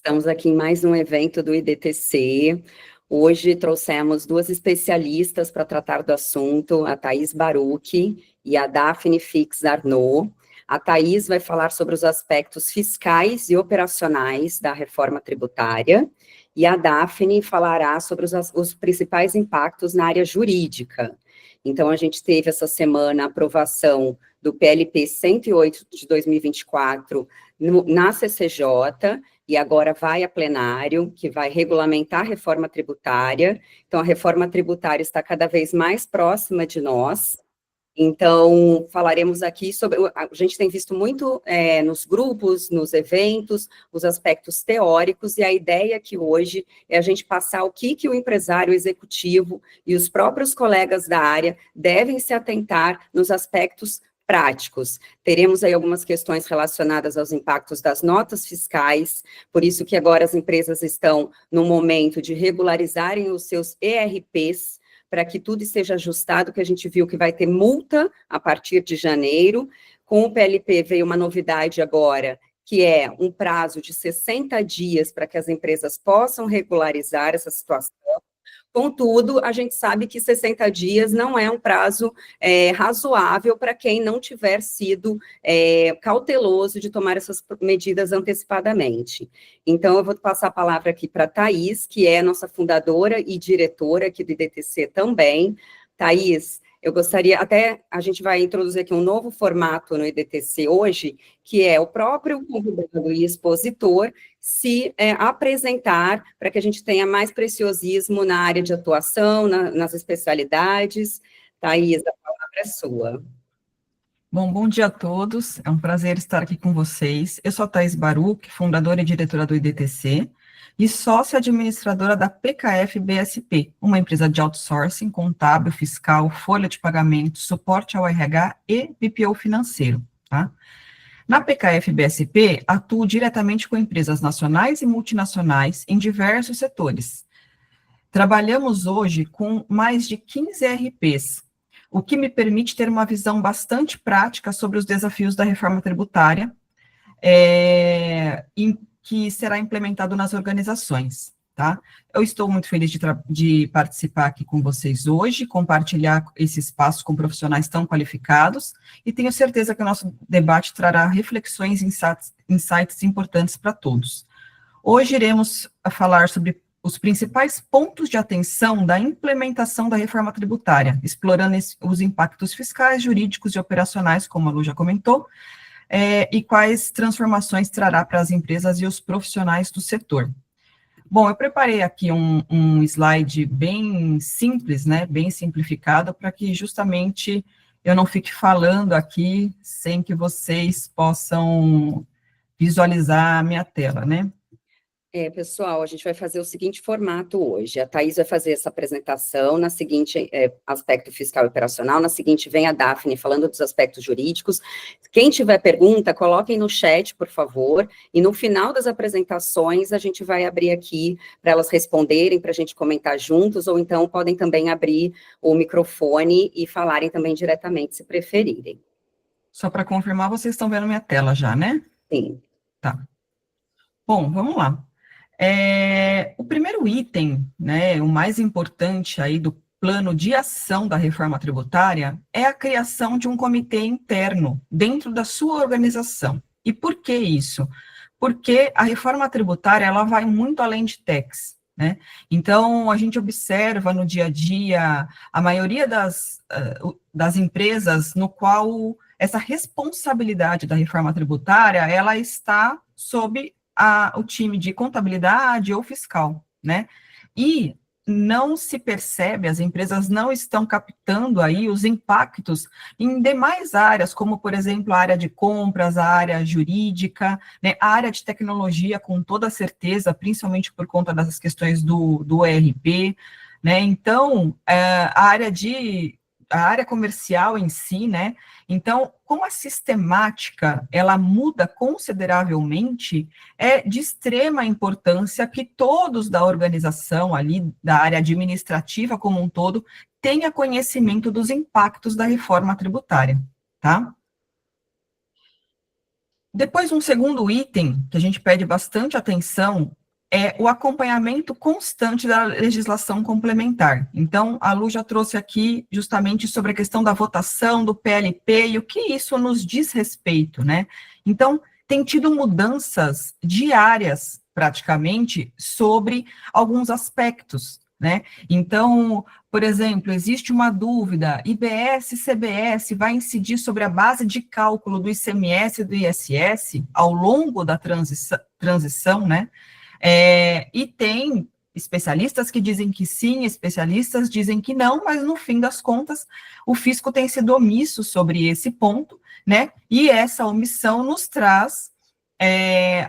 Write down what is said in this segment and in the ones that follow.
Estamos aqui em mais um evento do IDTC. Hoje trouxemos duas especialistas para tratar do assunto, a Thaís Baruch e a Daphne Fix Arnaud. A Thaís vai falar sobre os aspectos fiscais e operacionais da reforma tributária, e a Daphne falará sobre os principais impactos na área jurídica. Então, a gente teve essa semana a aprovação do PLP 108 de 2024 na CCJ, e agora vai a plenário, que vai regulamentar a reforma tributária. Então, a reforma tributária está cada vez mais próxima de nós. Então, falaremos aqui sobre... A gente tem visto muito nos grupos, nos eventos, os aspectos teóricos, e a ideia aqui hoje é a gente passar o que o empresário executivo e os próprios colegas da área devem se atentar nos aspectos práticos. Teremos aí algumas questões relacionadas aos impactos das notas fiscais, por isso que agora as empresas estão no momento de regularizarem os seus ERPs, para que tudo esteja ajustado, que a gente viu que vai ter multa a partir de janeiro. Com o PLP veio uma novidade agora, que é um prazo de 60 dias para que as empresas possam regularizar essa situação. Contudo, a gente sabe que 60 dias não é um prazo razoável para quem não tiver sido cauteloso de tomar essas medidas antecipadamente. Então, eu vou passar a palavra aqui para a Thaís, que é nossa fundadora e diretora aqui do IDTC também. Thaís, eu gostaria, até a gente vai introduzir aqui um novo formato no IDTC hoje, que é o próprio convidado e expositor se apresentar, para que a gente tenha mais preciosismo na área de atuação, nas especialidades. Thaís, a palavra é sua. Bom dia a todos, é um prazer estar aqui com vocês. Eu sou a Thaís Baruch, fundadora e diretora do IDTC, e sócia administradora da PKF-BSP, uma empresa de outsourcing, contábil, fiscal, folha de pagamento, suporte ao RH e BPO financeiro, tá? Na PKF-BSP, atuo diretamente com empresas nacionais e multinacionais em diversos setores. Trabalhamos hoje com mais de 15 ERPs, o que me permite ter uma visão bastante prática sobre os desafios da reforma tributária, que será implementado nas organizações, tá? Eu estou muito feliz de participar aqui com vocês hoje, compartilhar esse espaço com profissionais tão qualificados, e tenho certeza que o nosso debate trará reflexões e insights importantes para todos. Hoje iremos falar sobre os principais pontos de atenção da implementação da reforma tributária, explorando os impactos fiscais, jurídicos e operacionais, como a Lu já comentou, e quais transformações trará para as empresas e os profissionais do setor. Bom, eu preparei aqui um slide bem simples, né, bem simplificado, para que justamente eu não fique falando aqui sem que vocês possam visualizar a minha tela, né? Pessoal, a gente vai fazer o seguinte formato hoje. A Thaís vai fazer essa apresentação, na seguinte, aspecto fiscal e operacional, na seguinte vem a Daphne falando dos aspectos jurídicos. Quem tiver pergunta, coloquem no chat, por favor, e no final das apresentações a gente vai abrir aqui para elas responderem, para a gente comentar juntos, ou então podem também abrir o microfone e falarem também diretamente, se preferirem. Só para confirmar, vocês estão vendo minha tela já, né? Sim. Tá. Bom, vamos lá. O primeiro item, né, o mais importante aí do plano de ação da reforma tributária é a criação de um comitê interno dentro da sua organização. E por que isso? Porque a reforma tributária, ela vai muito além de tax, né? Então, a gente observa no dia a dia a maioria das empresas no qual essa responsabilidade da reforma tributária, ela está sob o time de contabilidade ou fiscal, né? E não se percebe, as empresas não estão captando aí os impactos em demais áreas, como, por exemplo, a área de compras, a área jurídica, né, a área de tecnologia, com toda certeza, principalmente por conta das questões do ERP, né? Então, a área comercial em si, né? Então, como a sistemática, ela muda consideravelmente, é de extrema importância que todos da organização ali, da área administrativa como um todo, tenha conhecimento dos impactos da reforma tributária, tá? Depois, um segundo item que a gente pede bastante atenção é o acompanhamento constante da legislação complementar. Então, a Lu já trouxe aqui justamente sobre a questão da votação do PLP e o que isso nos diz respeito, né? Então, tem tido mudanças diárias, praticamente, sobre alguns aspectos, né? Então, por exemplo, existe uma dúvida, IBS e CBS vai incidir sobre a base de cálculo do ICMS e do ISS ao longo da transição, né? E tem especialistas que dizem que sim, especialistas dizem que não, mas no fim das contas, o fisco tem sido omisso sobre esse ponto, né? E essa omissão nos traz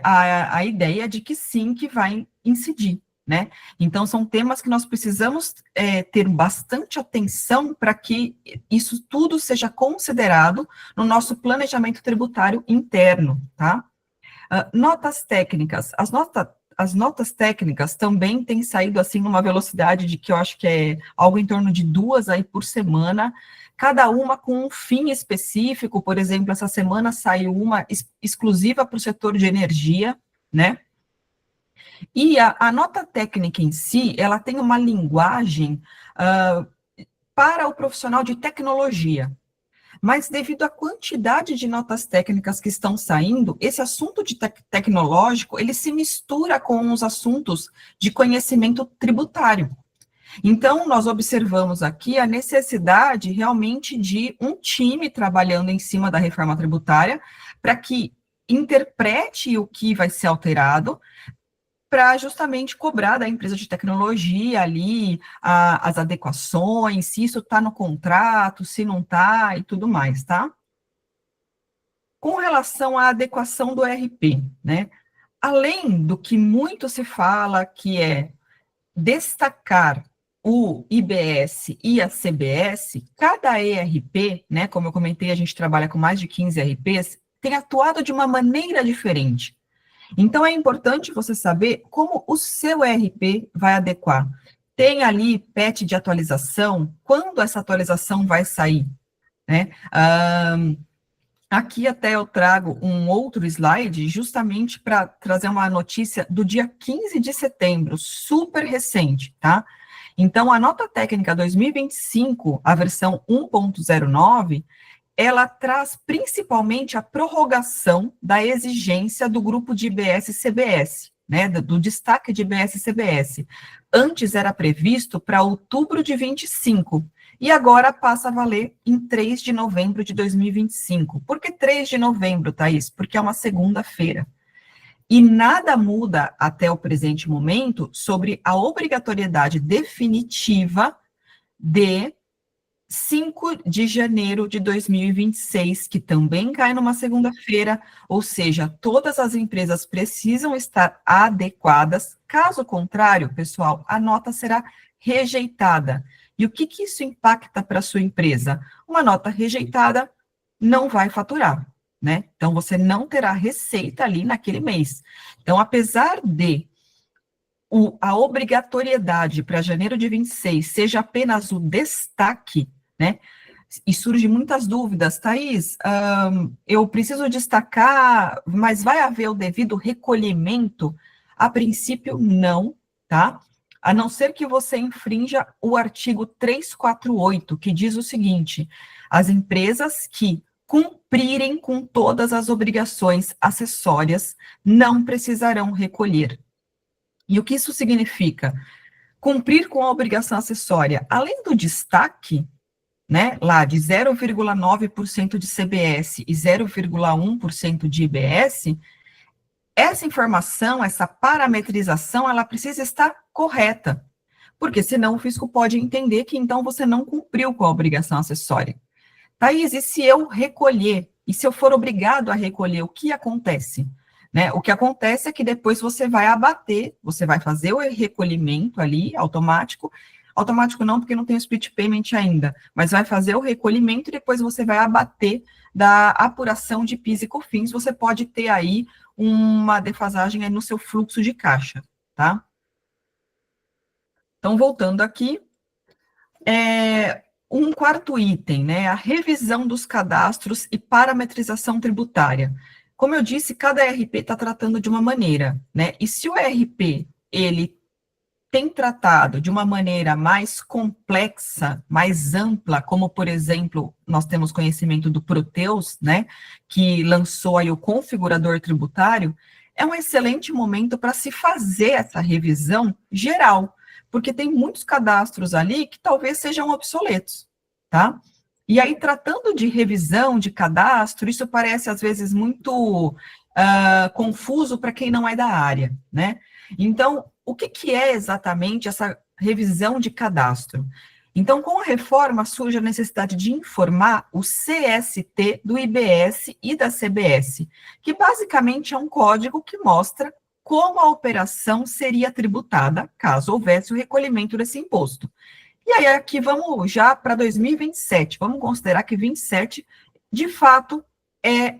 a ideia de que sim, que vai incidir, né? Então, são temas que nós precisamos ter bastante atenção para que isso tudo seja considerado no nosso planejamento tributário interno, tá? Notas técnicas. As notas técnicas também têm saído, assim, numa velocidade de que eu acho que é algo em torno de 2 aí por semana, cada uma com um fim específico. Por exemplo, essa semana saiu uma exclusiva para o setor de energia, né? E a nota técnica em si, ela tem uma linguagem para o profissional de tecnologia. Mas devido à quantidade de notas técnicas que estão saindo, esse assunto de tecnológico, ele se mistura com os assuntos de conhecimento tributário. Então, nós observamos aqui a necessidade realmente de um time trabalhando em cima da reforma tributária para que interprete o que vai ser alterado, para justamente cobrar da empresa de tecnologia ali as adequações, se isso está no contrato, se não está e tudo mais, tá? Com relação à adequação do RP, né? Além do que muito se fala, que é destacar o IBS e a CBS, cada ERP, né, como eu comentei, a gente trabalha com mais de 15 ERPs, tem atuado de uma maneira diferente. Então, é importante você saber como o seu ERP vai adequar. Tem ali patch de atualização, quando essa atualização vai sair, né? Aqui até eu trago um outro slide, justamente para trazer uma notícia do dia 15 de setembro, super recente, tá? Então, a nota técnica 2025, a versão 1.09, ela traz principalmente a prorrogação da exigência do grupo de IBS e CBS, né, do destaque de IBS e CBS. Antes era previsto para outubro de 25, e agora passa a valer em 3 de novembro de 2025. Por que 3 de novembro, Thaís? Porque é uma segunda-feira. E nada muda até o presente momento sobre a obrigatoriedade definitiva de 5 de janeiro de 2026, que também cai numa segunda-feira, ou seja, todas as empresas precisam estar adequadas, caso contrário, pessoal, a nota será rejeitada. E o que isso impacta para a sua empresa? Uma nota rejeitada não vai faturar, né? Então, você não terá receita ali naquele mês. Então, apesar de a obrigatoriedade para janeiro de 26 seja apenas o destaque, né? E surgem muitas dúvidas, Thaís, eu preciso destacar, mas vai haver o devido recolhimento? A princípio, não, tá? A não ser que você infrinja o artigo 348, que diz o seguinte: as empresas que cumprirem com todas as obrigações acessórias não precisarão recolher. E o que isso significa? Cumprir com a obrigação acessória, além do destaque, né, lá de 0,9% de CBS e 0,1% de IBS, essa informação, essa parametrização, ela precisa estar correta, porque senão o fisco pode entender que então você não cumpriu com a obrigação acessória. Thaís, e se eu recolher, e se eu for obrigado a recolher, o que acontece? Né? O que acontece é que depois você vai abater, você vai fazer o recolhimento ali, automático não, porque não tem o split payment ainda, mas vai fazer o recolhimento e depois você vai abater da apuração de PIS e COFINS, você pode ter aí uma defasagem aí no seu fluxo de caixa, tá? Então, voltando aqui, um quarto item, né, a revisão dos cadastros e parametrização tributária. como eu disse, cada ERP está tratando de uma maneira, né? E se o ERP, ele tem tratado de uma maneira mais complexa, mais ampla, como, por exemplo, nós temos conhecimento do Proteus, né, que lançou aí o configurador tributário, é um excelente momento para se fazer essa revisão geral, porque tem muitos cadastros ali que talvez sejam obsoletos, tá? E aí, tratando de revisão de cadastro, isso parece, às vezes, muito confuso para quem não é da área, né? Então, o que é exatamente essa revisão de cadastro? Então, com a reforma, surge a necessidade de informar o CST do IBS e da CBS, que basicamente é um código que mostra como a operação seria tributada, caso houvesse o recolhimento desse imposto. E aí, aqui vamos já para 2027, vamos considerar que 27, de fato, é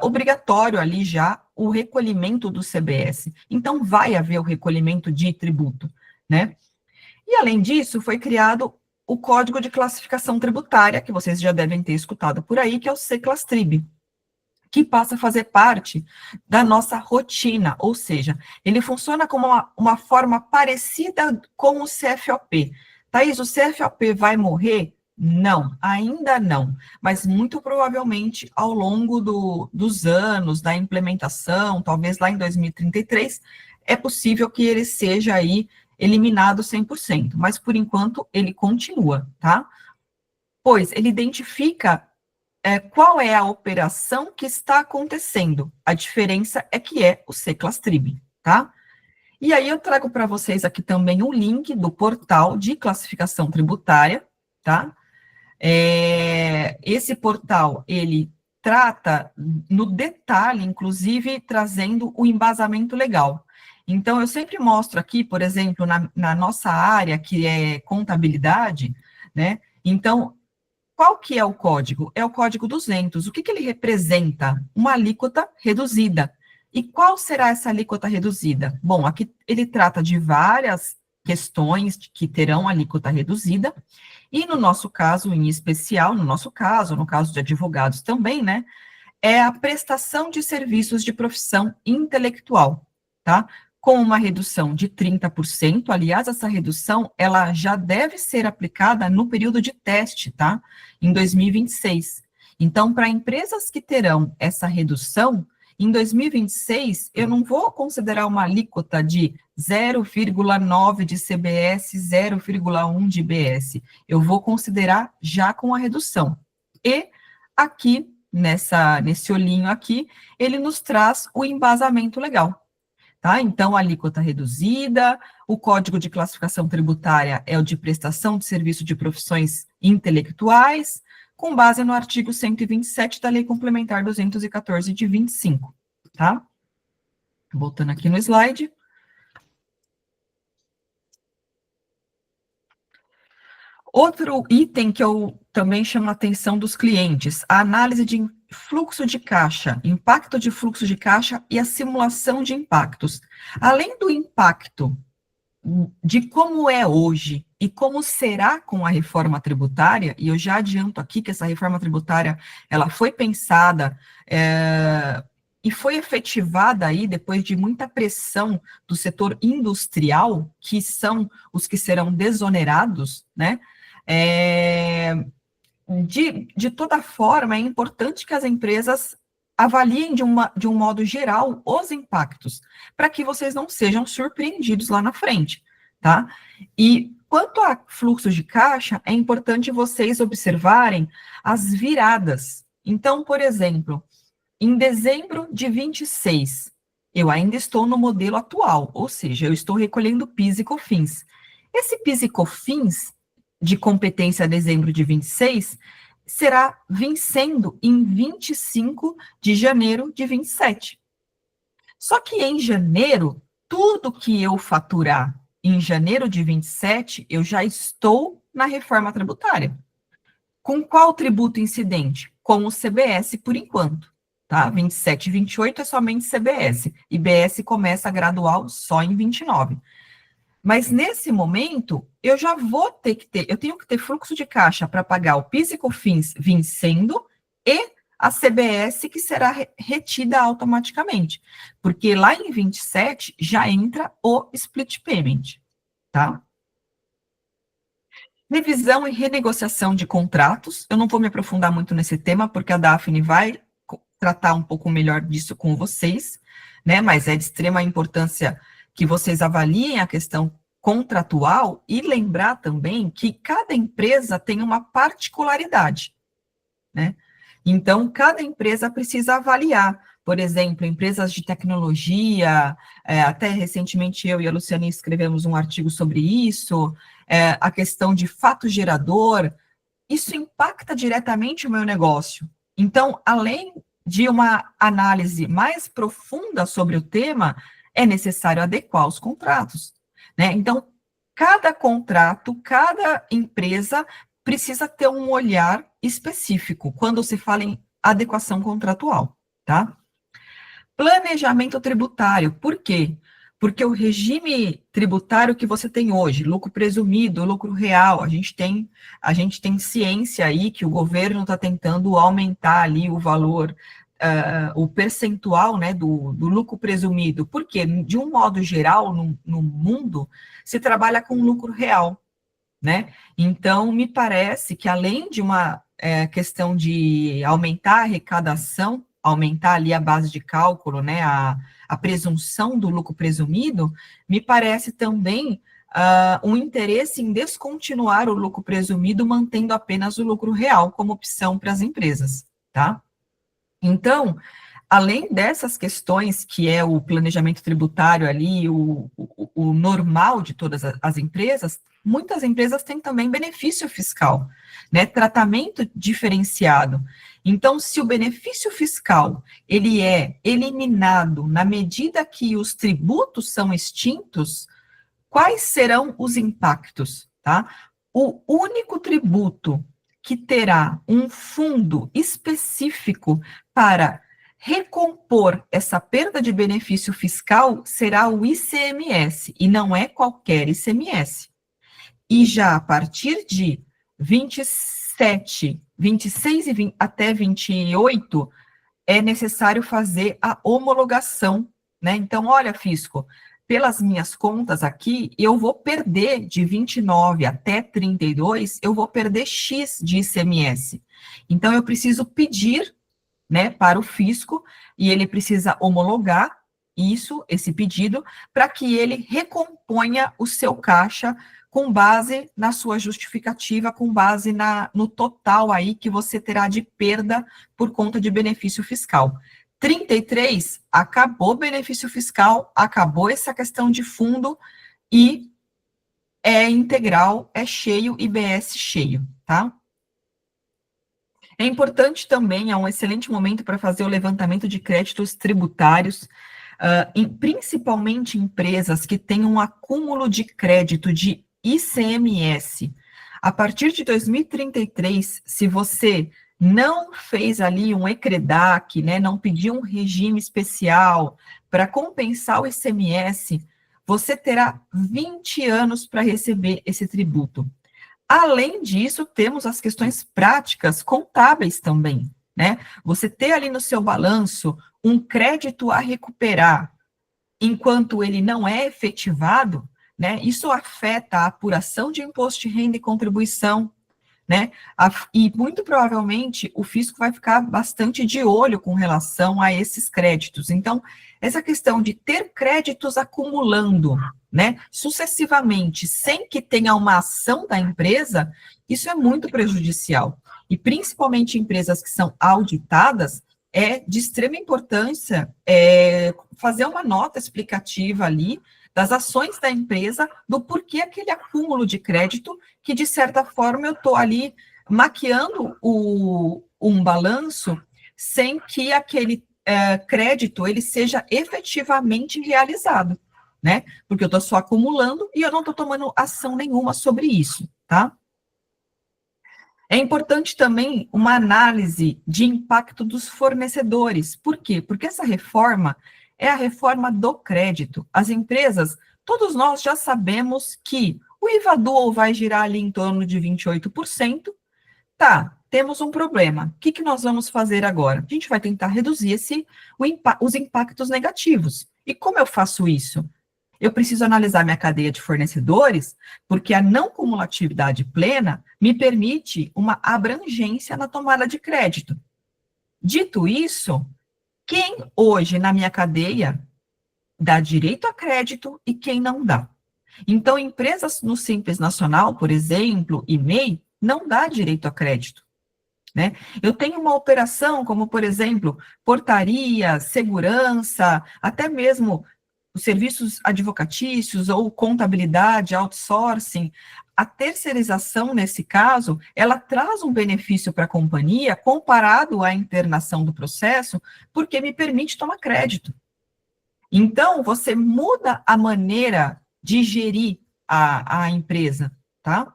obrigatório ali já o recolhimento do CBS. Então, vai haver o recolhimento de tributo, né? E, além disso, foi criado o Código de Classificação Tributária, que vocês já devem ter escutado por aí, que é o C-Clastrib, que passa a fazer parte da nossa rotina, ou seja, ele funciona como uma forma parecida com o CFOP. Thaís, o CFOP vai morrer? Não, ainda não, mas muito provavelmente ao longo dos anos da implementação, talvez lá em 2033, é possível que ele seja aí eliminado 100%, mas por enquanto ele continua, tá? Pois ele identifica qual é a operação que está acontecendo. A diferença é que é o C-Clastrib, tá? E aí eu trago para vocês aqui também o link do portal de classificação tributária, tá? Esse portal, ele trata no detalhe, inclusive, trazendo o embasamento legal. Então, eu sempre mostro aqui, por exemplo, na nossa área, que é contabilidade, né? Então, qual que é o código? É o código 200. O que ele representa? Uma alíquota reduzida. E qual será essa alíquota reduzida? Bom, aqui ele trata de várias questões que terão alíquota reduzida, e no nosso caso, em especial, no nosso caso, no caso de advogados também, né, é a prestação de serviços de profissão intelectual, tá? Com uma redução de 30%, aliás, essa redução, ela já deve ser aplicada no período de teste, tá? Em 2026. Então, para empresas que terão essa redução, em 2026, eu não vou considerar uma alíquota de 0,9 de CBS, 0,1 de IBS. Eu vou considerar já com a redução. E aqui, nesse olhinho aqui, ele nos traz o embasamento legal. Tá? Então, a alíquota reduzida, o Código de Classificação Tributária é o de prestação de serviço de profissões intelectuais, com base no artigo 127 da Lei Complementar 214 de 25, tá? Voltando aqui no slide. Outro item que eu também chamo a atenção dos clientes, a análise de fluxo de caixa, impacto de fluxo de caixa e a simulação de impactos. Além do impacto de como é hoje e como será com a reforma tributária, e eu já adianto aqui que essa reforma tributária, ela foi pensada e foi efetivada aí depois de muita pressão do setor industrial, que são os que serão desonerados, né? De toda forma, é importante que as empresas avaliem de um modo geral os impactos, para que vocês não sejam surpreendidos lá na frente, tá? E quanto a fluxo de caixa, é importante vocês observarem as viradas. Então, por exemplo, em dezembro de 26, eu ainda estou no modelo atual, ou seja, eu estou recolhendo PIS e COFINS. Esse PIS e COFINS de competência a dezembro de 26 será vencendo em 25 de janeiro de 27. Só que em janeiro, tudo que eu faturar em janeiro de 27, eu já estou na reforma tributária. Com qual tributo incidente? Com o CBS por enquanto, tá? 27 e 28 é somente CBS. IBS começa a gradual só em 29. Mas nesse momento, eu já vou ter que ter, eu tenho que ter fluxo de caixa para pagar o PIS e COFINS vencendo e a CBS, que será retida automaticamente, porque lá em 27 já entra o split payment, tá? Revisão e renegociação de contratos. Eu não vou me aprofundar muito nesse tema, porque a Daphne vai tratar um pouco melhor disso com vocês, né? Mas é de extrema importância que vocês avaliem a questão contratual e lembrar também que cada empresa tem uma particularidade, né? Então, cada empresa precisa avaliar. Por exemplo, empresas de tecnologia, até recentemente eu e a Luciane escrevemos um artigo sobre isso, a questão de fato gerador, isso impacta diretamente o meu negócio. Então, além de uma análise mais profunda sobre o tema, é necessário adequar os contratos, né? Então, cada contrato, cada empresa precisa ter um olhar específico quando se fala em adequação contratual, tá? Planejamento tributário, por quê? Porque o regime tributário que você tem hoje, lucro presumido, lucro real, a gente tem ciência aí que o governo está tentando aumentar ali o valor, o percentual, né, do lucro presumido, porque, de um modo geral, no mundo, se trabalha com lucro real, né? Então, me parece que além de uma questão de aumentar a arrecadação, aumentar ali a base de cálculo, né, a presunção do lucro presumido, me parece também um interesse em descontinuar o lucro presumido, mantendo apenas o lucro real como opção para as empresas, tá? Então, além dessas questões, que é o planejamento tributário ali, o normal de todas as empresas, muitas empresas têm também benefício fiscal, né, tratamento diferenciado. Então, se o benefício fiscal, ele é eliminado na medida que os tributos são extintos, quais serão os impactos, tá? O único tributo que terá um fundo específico para recompor essa perda de benefício fiscal será o ICMS, e não é qualquer ICMS. E já a partir de 27, 26 e 20, até 28, é necessário fazer a homologação, né? Então, olha, fisco, pelas minhas contas aqui, eu vou perder de 29 até 32, eu vou perder X de ICMS. Então, eu preciso pedir, né, para o fisco, e ele precisa homologar esse pedido, para que ele recomponha o seu caixa com base na sua justificativa, com base no total aí que você terá de perda por conta de benefício fiscal. 33, acabou benefício fiscal, acabou essa questão de fundo, e é integral, é cheio, IBS cheio, tá? É importante também, é um excelente momento para fazer o levantamento de créditos tributários, principalmente empresas que têm um acúmulo de crédito de ICMS. A partir de 2033, se você não fez ali um ECREDAC, né, não pediu um regime especial para compensar o ICMS, você terá 20 anos para receber esse tributo. Além disso, temos as questões práticas contábeis também, né? Você ter ali no seu balanço um crédito a recuperar, enquanto ele não é efetivado, né? Isso afeta a apuração de imposto de renda e contribuição, né? E muito provavelmente o fisco vai ficar bastante de olho com relação a esses créditos. Então, essa questão de ter créditos acumulando, né, sucessivamente, sem que tenha uma ação da empresa, isso é muito prejudicial. E principalmente empresas que são auditadas, é de extrema importância fazer uma nota explicativa ali das ações da empresa, do porquê aquele acúmulo de crédito, que de certa forma eu estou ali maquiando um balanço sem que aquele crédito ele seja efetivamente realizado, né? Porque eu estou só acumulando e eu não estou tomando ação nenhuma sobre isso, tá? É importante também uma análise de impacto dos fornecedores. Por quê? Porque essa reforma é a reforma do crédito. As empresas, todos nós já sabemos que o IVA Dual vai girar ali em torno de 28%. Tá, temos um problema. O que nós vamos fazer agora? A gente vai tentar reduzir os impactos negativos. E como eu faço isso? Eu preciso analisar minha cadeia de fornecedores, porque a não cumulatividade plena me permite uma abrangência na tomada de crédito. Dito isso, quem hoje na minha cadeia dá direito a crédito e quem não dá? Então, empresas no Simples Nacional, por exemplo, e MEI, não dá direito a crédito, né? Eu tenho uma operação como, por exemplo, portaria, segurança, até mesmo os serviços advocatícios ou contabilidade, outsourcing. A terceirização, nesse caso, ela traz um benefício para a companhia comparado à internação do processo, porque me permite tomar crédito. Então, você muda a maneira de gerir a empresa, tá?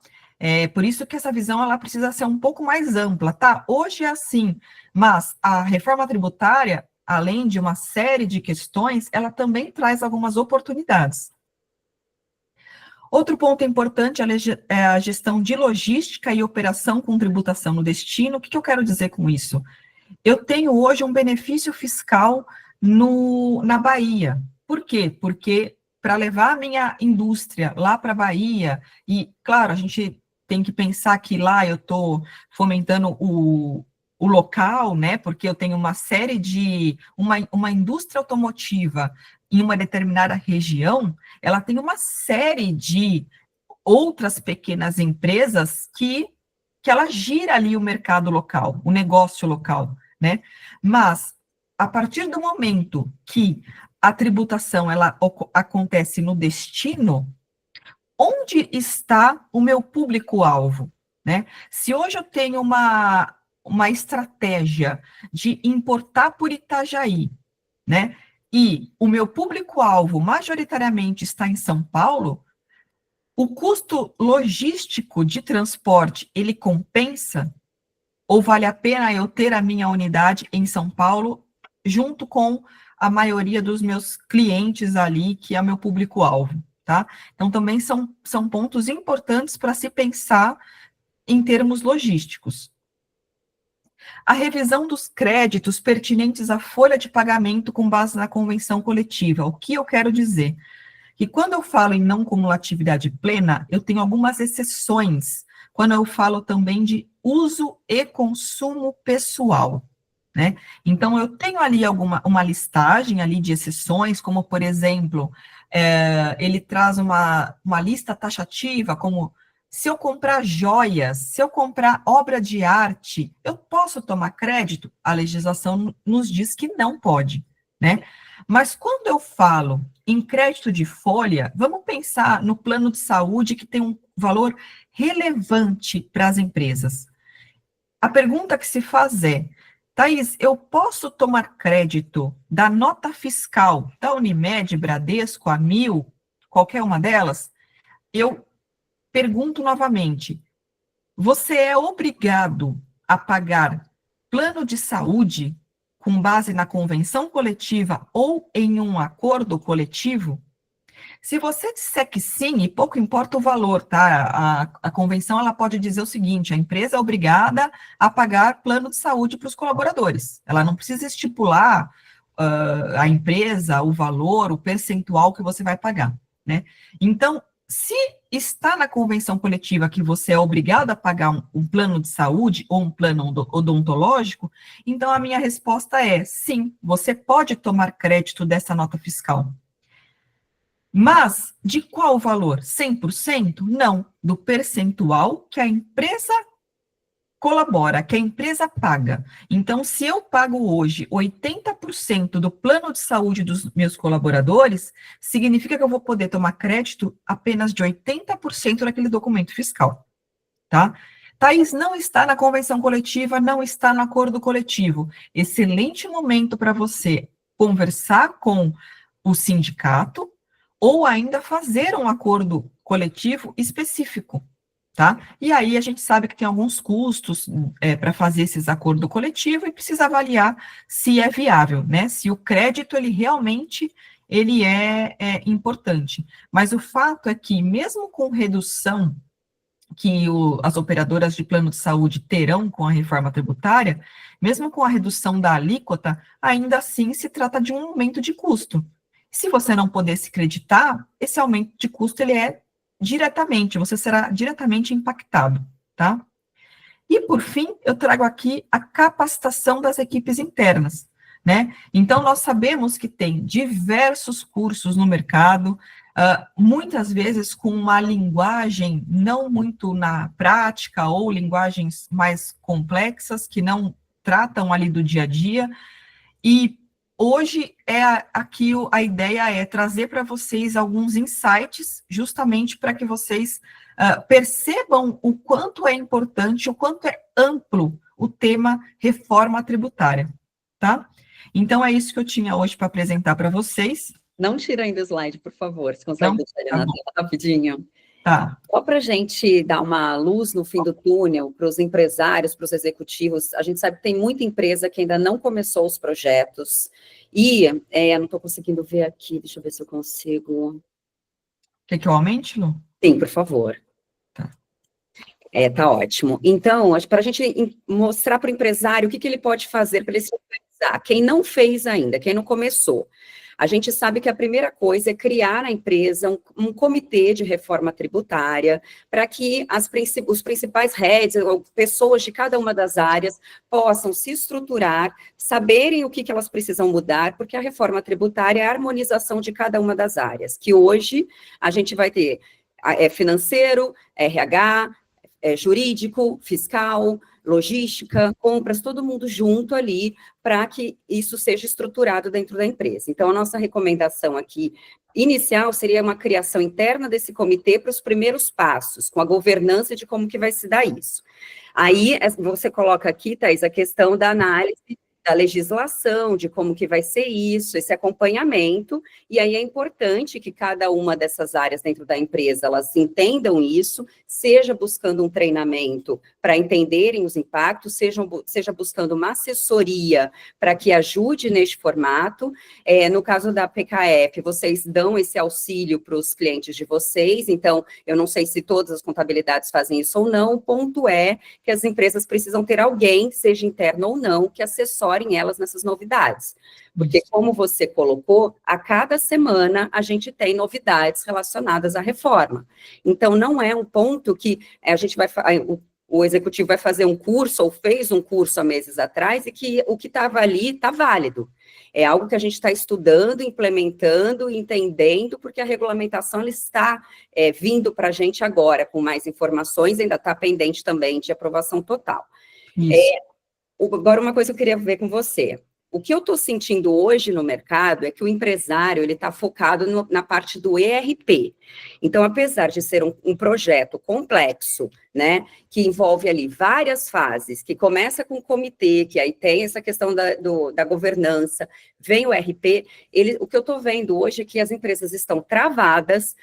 Por isso que essa visão, ela precisa ser um pouco mais ampla, tá? Hoje é assim, mas a reforma tributária, além de uma série de questões, ela também traz algumas oportunidades. Outro ponto importante é a gestão de logística e operação com tributação no destino. O que eu quero dizer com isso? Eu tenho hoje um benefício fiscal na Bahia. Por quê? Porque para levar a minha indústria lá para a Bahia, e, claro, a gente tem que pensar que lá eu estou fomentando o local, né? Porque eu tenho uma série de... Uma indústria automotiva em uma determinada região, ela tem uma série de outras pequenas empresas que ela gira ali o mercado local, o negócio local, né? Mas, a partir do momento que a tributação ela acontece no destino, onde está o meu público-alvo, né? Se hoje eu tenho uma estratégia de importar por Itajaí, né? E o meu público-alvo majoritariamente está em São Paulo, o custo logístico de transporte, ele compensa? Ou vale a pena eu ter a minha unidade em São Paulo, junto com a maioria dos meus clientes ali, que é meu público-alvo, tá? Então, também são pontos importantes para se pensar em termos logísticos. A revisão dos créditos pertinentes à folha de pagamento com base na convenção coletiva. O que eu quero dizer? Que quando eu falo em não cumulatividade plena, eu tenho algumas exceções, quando eu falo também de uso e consumo pessoal, né? Então, eu tenho ali uma listagem ali de exceções, como, por exemplo, ele traz uma lista taxativa, como se eu comprar joias, se eu comprar obra de arte, eu posso tomar crédito? A legislação nos diz que não pode, né? Mas quando eu falo em crédito de folha, vamos pensar no plano de saúde que tem um valor relevante para as empresas. A pergunta que se faz é, Thaís, eu posso tomar crédito da nota fiscal da Unimed, Bradesco, Amil, qualquer uma delas? Eu pergunto novamente, você é obrigado a pagar plano de saúde com base na convenção coletiva ou em um acordo coletivo? Se você disser que sim, e pouco importa o valor, tá? A convenção, ela pode dizer o seguinte, a empresa é obrigada a pagar plano de saúde para os colaboradores. Ela não precisa estipular a empresa, o valor, o percentual que você vai pagar, né? Então, se está na convenção coletiva que você é obrigado a pagar um plano de saúde ou um plano odontológico, então a minha resposta é sim, você pode tomar crédito dessa nota fiscal. Mas de qual valor? 100%? Não, do percentual que a empresa colabora, que a empresa paga. Então, se eu pago hoje 80% do plano de saúde dos meus colaboradores, significa que eu vou poder tomar crédito apenas de 80% daquele documento fiscal, tá? Thaís, não está na convenção coletiva, não está no acordo coletivo. Excelente momento para você conversar com o sindicato ou ainda fazer um acordo coletivo específico, tá? E aí a gente sabe que tem alguns custos para fazer esses acordos coletivos e precisa avaliar se é viável, né? Se o crédito, ele realmente ele é importante. Mas o fato é que, mesmo com redução que as operadoras de plano de saúde terão com a reforma tributária, mesmo com a redução da alíquota, ainda assim se trata de um aumento de custo. Se você não puder se creditar, esse aumento de custo ele é diretamente, você será diretamente impactado, tá? E, por fim, eu trago aqui a capacitação das equipes internas, né? Então, nós sabemos que tem diversos cursos no mercado, muitas vezes com uma linguagem não muito na prática ou linguagens mais complexas que não tratam ali do dia a dia, e hoje aqui a ideia é trazer para vocês alguns insights, justamente para que vocês percebam o quanto é importante, o quanto é amplo o tema reforma tributária, tá? Então, é isso que eu tinha hoje para apresentar para vocês. Não tira ainda o slide, por favor. Você consegue Não? deixar ele Tá na bom. tela rapidinho? Tá. Só para a gente dar uma luz no fim do túnel, para os empresários, para os executivos, a gente sabe que tem muita empresa que ainda não começou os projetos, e não estou conseguindo ver aqui, deixa eu ver se eu consigo. Quer que eu aumente, Lu? Sim, por favor. Tá. Tá ótimo. Então, acho que para a gente mostrar para o empresário o que ele pode fazer para ele se organizar. Quem não fez ainda, quem não começou. A gente sabe que a primeira coisa é criar na empresa um comitê de reforma tributária para que os principais heads, ou pessoas de cada uma das áreas, possam se estruturar, saberem o que elas precisam mudar, porque a reforma tributária é a harmonização de cada uma das áreas, que hoje a gente vai ter financeiro, RH, jurídico, fiscal, logística, compras, todo mundo junto ali para que isso seja estruturado dentro da empresa. Então, a nossa recomendação aqui inicial seria uma criação interna desse comitê para os primeiros passos, com a governança de como que vai se dar isso. Aí, você coloca aqui, Thaís, a questão da análise da legislação, de como que vai ser isso, esse acompanhamento, e aí é importante que cada uma dessas áreas dentro da empresa, elas entendam isso, seja buscando um treinamento para entenderem os impactos, seja buscando uma assessoria para que ajude neste formato. No caso da PKF, vocês dão esse auxílio para os clientes de vocês, então, eu não sei se todas as contabilidades fazem isso ou não, o ponto é que as empresas precisam ter alguém, seja interno ou não, que assessore elas nessas novidades. Porque, como você colocou, a cada semana a gente tem novidades relacionadas à reforma. Então, não é um ponto que a gente vai... O executivo vai fazer um curso, ou fez um curso há meses atrás, e que o que estava ali está válido. É algo que a gente está estudando, implementando, entendendo, porque a regulamentação ela está vindo para a gente agora, com mais informações, ainda está pendente também de aprovação total. Agora, uma coisa que eu queria ver com você. O que eu estou sentindo hoje no mercado é que o empresário ele está focado na parte do ERP. Então, apesar de ser um projeto complexo, né, que envolve ali várias fases, que começa com o comitê, que aí tem essa questão da governança, vem o ERP, o que eu estou vendo hoje é que as empresas estão travadas,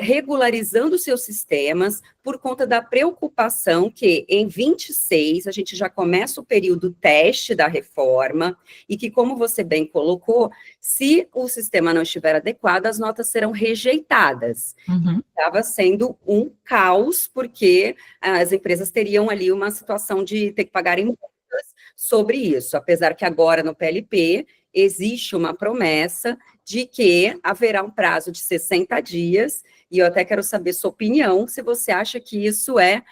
regularizando seus sistemas, por conta da preocupação que em 26 a gente já começa o período teste da reforma, e que, como você bem colocou, se o sistema não estiver adequado, as notas serão rejeitadas. Estava sendo um caos, porque as empresas teriam ali uma situação de ter que pagarem multas sobre isso, apesar que agora no PLP existe uma promessa de que haverá um prazo de 60 dias, e eu até quero saber sua opinião, se você acha que isso é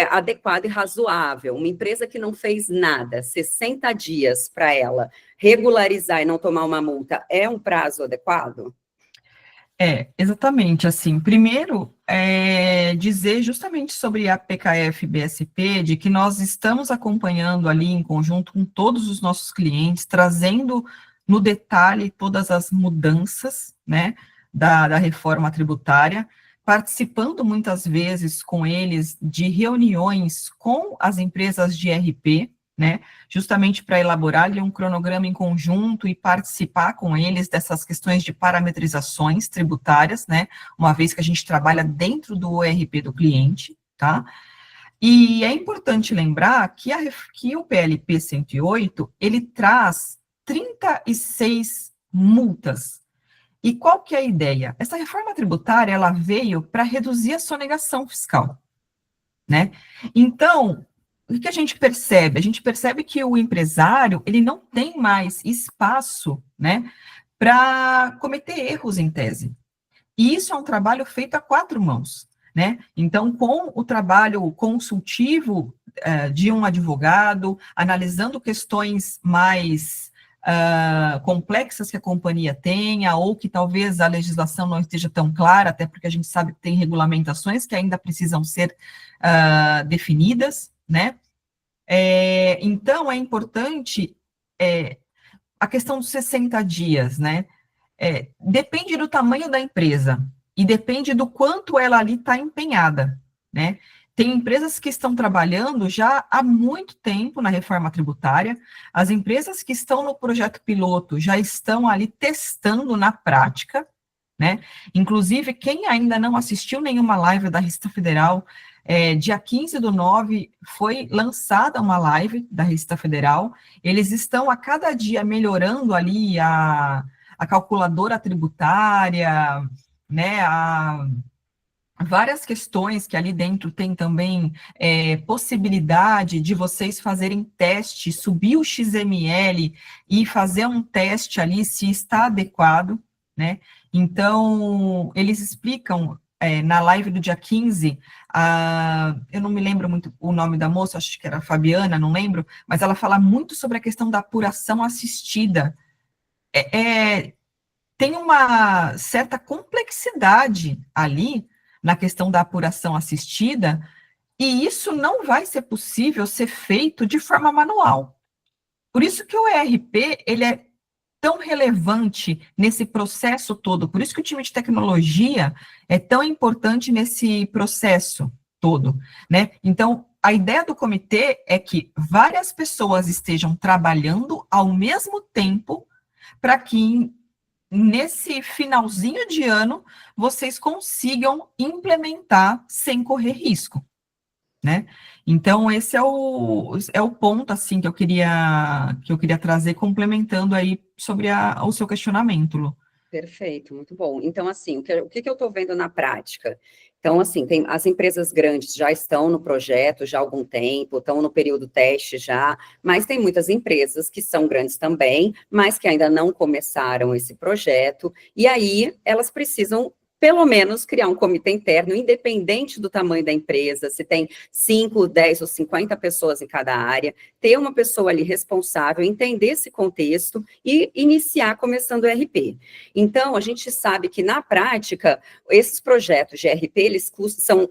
adequado e razoável. Uma empresa que não fez nada, 60 dias para ela regularizar e não tomar uma multa, é um prazo adequado? Exatamente, assim, primeiro, dizer justamente sobre a PKF-BSP, de que nós estamos acompanhando ali em conjunto com todos os nossos clientes, trazendo no detalhe todas as mudanças, né, da reforma tributária, participando muitas vezes com eles de reuniões com as empresas de RP, né, justamente para elaborar ali um cronograma em conjunto e participar com eles dessas questões de parametrizações tributárias, né, uma vez que a gente trabalha dentro do ERP do cliente, tá? E é importante lembrar que o PLP 108, ele traz 36 multas. E qual que é a ideia? Essa reforma tributária, ela veio para reduzir a sonegação fiscal, né? Então, o que a gente percebe? A gente percebe que o empresário, ele não tem mais espaço, né, para cometer erros em tese. E isso é um trabalho feito a quatro mãos, né? Então, com o trabalho consultivo de um advogado, analisando questões mais complexas que a companhia tenha, ou que talvez a legislação não esteja tão clara, até porque a gente sabe que tem regulamentações que ainda precisam ser definidas, né? Então, é importante a questão dos 60 dias, né? Depende do tamanho da empresa e depende do quanto ela ali está empenhada, né? Tem empresas que estão trabalhando já há muito tempo na reforma tributária, as empresas que estão no projeto piloto já estão ali testando na prática, né? Inclusive, quem ainda não assistiu nenhuma live da Receita Federal, dia 15/9 foi lançada uma live da Receita Federal, eles estão a cada dia melhorando ali a calculadora tributária, né, várias questões que ali dentro tem também possibilidade de vocês fazerem teste, subir o XML e fazer um teste ali se está adequado, né? Então, eles explicam na live do dia 15, eu não me lembro muito o nome da moça, acho que era a Fabiana, não lembro, mas ela fala muito sobre a questão da apuração assistida. Tem uma certa complexidade ali na questão da apuração assistida, e isso não vai ser possível ser feito de forma manual. Por isso que o ERP, ele é tão relevante nesse processo todo, por isso que o time de tecnologia é tão importante nesse processo todo, né? Então, a ideia do comitê é que várias pessoas estejam trabalhando ao mesmo tempo para que nesse finalzinho de ano, vocês consigam implementar sem correr risco, né? Então, esse é o ponto, assim, que eu queria trazer, complementando aí sobre o seu questionamento, Lu. Perfeito, muito bom. Então, assim, o que eu estou vendo na prática? Então, assim, as empresas grandes já estão no projeto já há algum tempo, estão no período teste já, mas tem muitas empresas que são grandes também, mas que ainda não começaram esse projeto, e aí elas precisam pelo menos criar um comitê interno, independente do tamanho da empresa, se tem 5, 10 ou 50 pessoas em cada área, ter uma pessoa ali responsável, entender esse contexto e iniciar começando o RP. Então, a gente sabe que, na prática, esses projetos de RP, eles são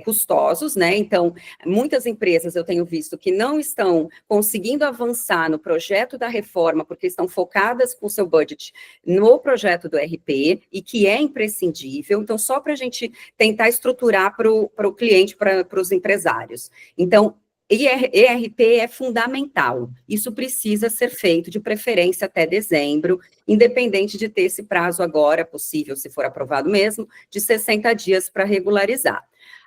custosos, né? Então, muitas empresas eu tenho visto que não estão conseguindo avançar no projeto da reforma porque estão focadas com o seu budget no projeto do RP e que é imprescindível. Então, só para a gente tentar estruturar para o cliente, para os empresários. Então, ERP é fundamental, isso precisa ser feito de preferência até dezembro, independente de ter esse prazo agora, possível, se for aprovado mesmo, de 60 dias para regularizar.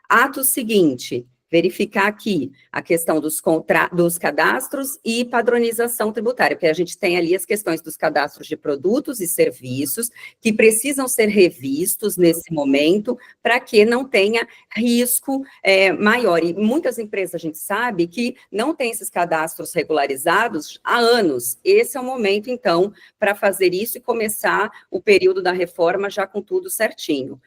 Ato seguinte, verificar aqui a questão dos cadastros e padronização tributária, porque a gente tem ali as questões dos cadastros de produtos e serviços que precisam ser revistos nesse momento para que não tenha risco maior. E muitas empresas a gente sabe que não tem esses cadastros regularizados há anos. Esse é o momento, então, para fazer isso e começar o período da reforma já com tudo certinho.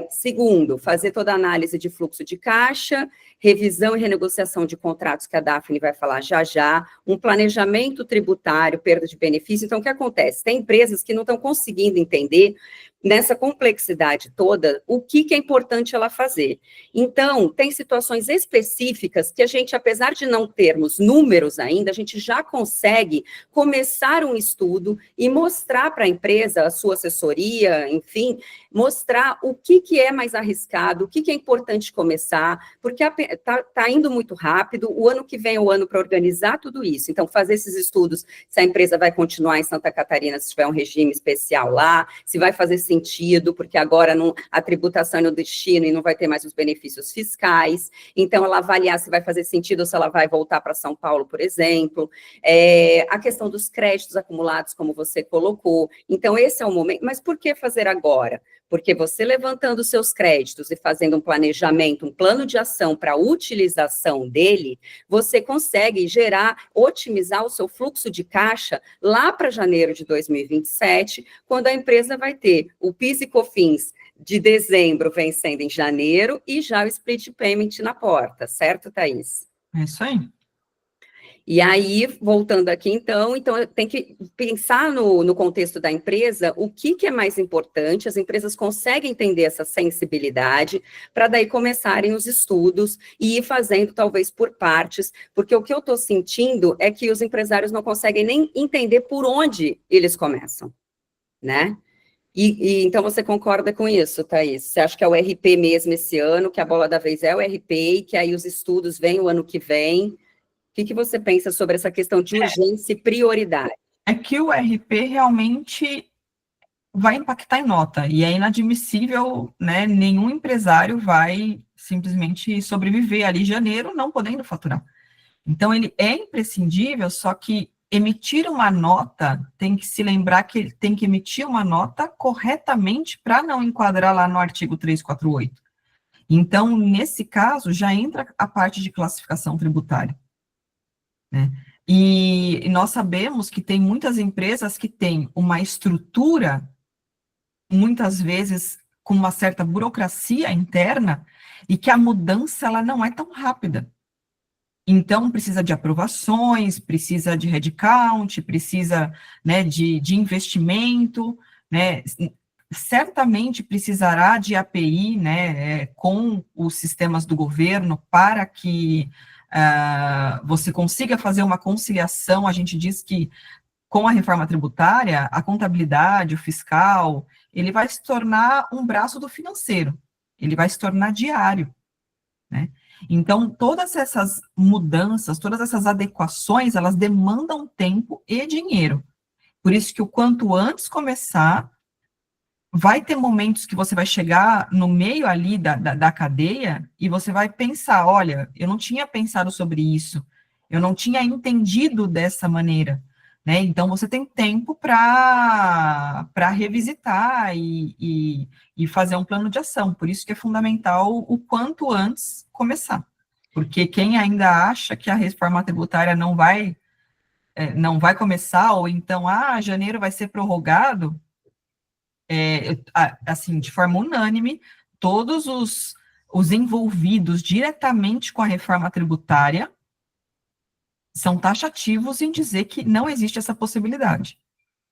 Segundo, fazer toda a análise de fluxo de caixa, revisão e renegociação de contratos, que a Daphne vai falar já, um planejamento tributário, perda de benefício. Então, o que acontece? Tem empresas que não estão conseguindo entender, nessa complexidade toda, o que é importante ela fazer. Então, tem situações específicas que a gente, apesar de não termos números ainda, a gente já consegue começar um estudo e mostrar para a empresa, a sua assessoria, enfim, mostrar o que é mais arriscado, o que é importante começar, porque está indo muito rápido, o ano que vem é o ano para organizar tudo isso. Então, fazer esses estudos, se a empresa vai continuar em Santa Catarina, se tiver um regime especial lá, se vai fazer sentido, porque agora a tributação é no destino e não vai ter mais os benefícios fiscais. Então, ela avaliar se vai fazer sentido ou se ela vai voltar para São Paulo, por exemplo. A questão dos créditos acumulados, como você colocou. Então, esse é o momento. Mas por que fazer agora? Porque você levantando seus créditos e fazendo um planejamento, um plano de ação para a utilização dele, você consegue otimizar o seu fluxo de caixa lá para janeiro de 2027, quando a empresa vai ter o PIS e COFINS de dezembro vencendo em janeiro e já o split payment na porta, certo, Thaís? É isso aí. E aí, voltando aqui, então tem que pensar no contexto da empresa, o que é mais importante, as empresas conseguem entender essa sensibilidade, para daí começarem os estudos e ir fazendo, talvez, por partes, porque o que eu estou sentindo é que os empresários não conseguem nem entender por onde eles começam, né? Então você concorda com isso, Thaís? Você acha que é o RP mesmo esse ano, que a bola da vez é o RP, e que aí os estudos vêm o ano que vem? O que você pensa sobre essa questão de urgência e prioridade? É que o RP realmente vai impactar em nota, e é inadmissível, né, nenhum empresário vai simplesmente sobreviver ali em janeiro não podendo faturar. Então, ele é imprescindível, só que emitir uma nota, tem que se lembrar que ele tem que emitir uma nota corretamente para não enquadrar lá no artigo 348. Então, nesse caso, já entra a parte de classificação tributária, né? E nós sabemos que tem muitas empresas que têm uma estrutura, muitas vezes com uma certa burocracia interna, e que a mudança ela não é tão rápida. Então, precisa de aprovações, precisa de headcount, precisa, né, de investimento, né, certamente precisará de API, né, com os sistemas do governo para que você consiga fazer uma conciliação. A gente diz que com a reforma tributária, a contabilidade, o fiscal, ele vai se tornar um braço do financeiro, ele vai se tornar diário, né? Então, todas essas mudanças, todas essas adequações, elas demandam tempo e dinheiro. Por isso que o quanto antes começar, vai ter momentos que você vai chegar no meio ali da cadeia e você vai pensar, olha, eu não tinha pensado sobre isso, eu não tinha entendido dessa maneira, né? Então, você tem tempo para revisitar e fazer um plano de ação. Por isso que é fundamental o quanto antes começar. Porque quem ainda acha que a reforma tributária não vai começar, ou então, janeiro vai ser prorrogado, assim, de forma unânime, todos os envolvidos diretamente com a reforma tributária são taxativos em dizer que não existe essa possibilidade.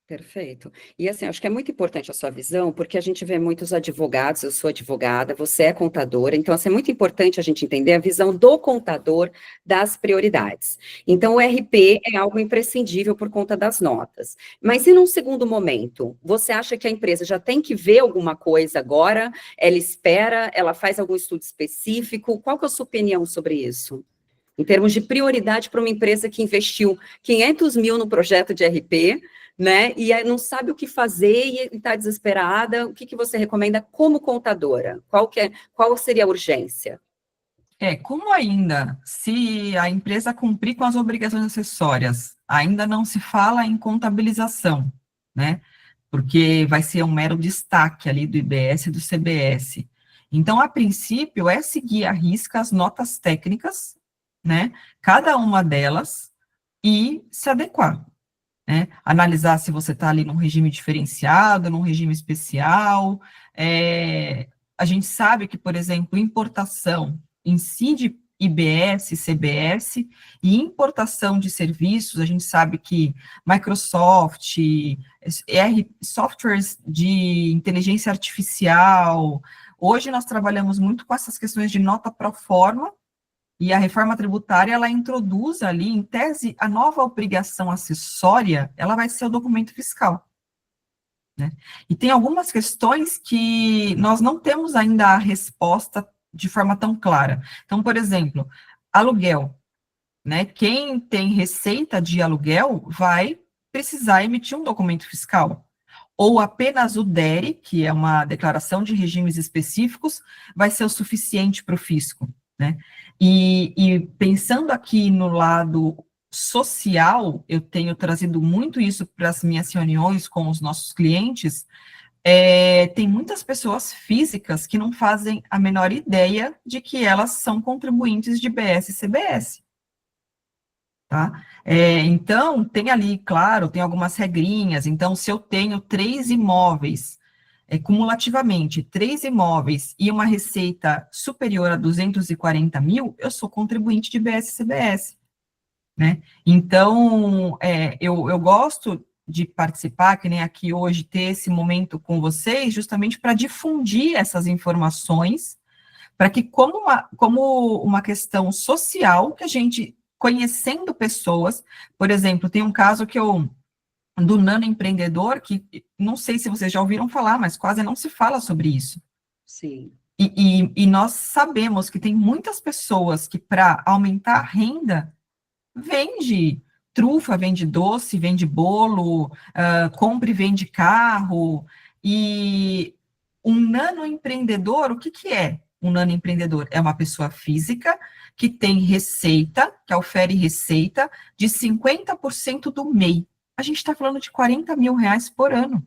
Perfeito. E assim, acho que é muito importante a sua visão, porque a gente vê muitos advogados, eu sou advogada, você é contadora, então assim, é muito importante a gente entender a visão do contador das prioridades. Então, o RP é algo imprescindível por conta das notas. Mas e num segundo momento, você acha que a empresa já tem que ver alguma coisa agora? Ela espera, ela faz algum estudo específico? Qual que é a sua opinião sobre isso? Em termos de prioridade para uma empresa que investiu 500 mil no projeto de RP, né, e aí não sabe o que fazer e está desesperada, o que você recomenda como contadora? Qual seria a urgência? Como ainda, se a empresa cumprir com as obrigações acessórias, ainda não se fala em contabilização, né? Porque vai ser um mero destaque ali do IBS e do CBS. Então, a princípio, é seguir à risca as notas técnicas, né? Cada uma delas, e se adequar, né? Analisar se você está ali num regime diferenciado, num regime especial. A gente sabe que, por exemplo, importação incide IBS, CBS, e importação de serviços, a gente sabe que Microsoft, softwares de inteligência artificial, hoje nós trabalhamos muito com essas questões de nota pro forma, e a reforma tributária, ela introduz ali, em tese, a nova obrigação acessória, ela vai ser o documento fiscal, né? E tem algumas questões que nós não temos ainda a resposta de forma tão clara. Então, por exemplo, aluguel, né? Quem tem receita de aluguel vai precisar emitir um documento fiscal. Ou apenas o DERE, que é uma declaração de regimes específicos, vai ser o suficiente para o fisco, né? E pensando aqui no lado social, eu tenho trazido muito isso para as minhas reuniões com os nossos clientes, Tem muitas pessoas físicas que não fazem a menor ideia de que elas são contribuintes de BS e CBS. Tá? Então, tem ali, claro, tem algumas regrinhas. Então, se eu tenho 3 imóveis, cumulativamente, 3 imóveis e uma receita superior a 240 mil, eu sou contribuinte de BS-CBS, né? Então, eu gosto de participar, que nem aqui hoje, ter esse momento com vocês, justamente para difundir essas informações, para que, como uma questão social, que a gente, conhecendo pessoas, por exemplo, tem um caso do nano empreendedor, que não sei se vocês já ouviram falar, mas quase não se fala sobre isso. Sim. E nós sabemos que tem muitas pessoas que, para aumentar a renda, vende trufa, vende doce, vende bolo, compra e vende carro. E um nano empreendedor, o que que é um nano empreendedor? É uma pessoa física que tem receita, que ofere receita de 50% do MEI. A gente está falando de 40 mil reais por ano.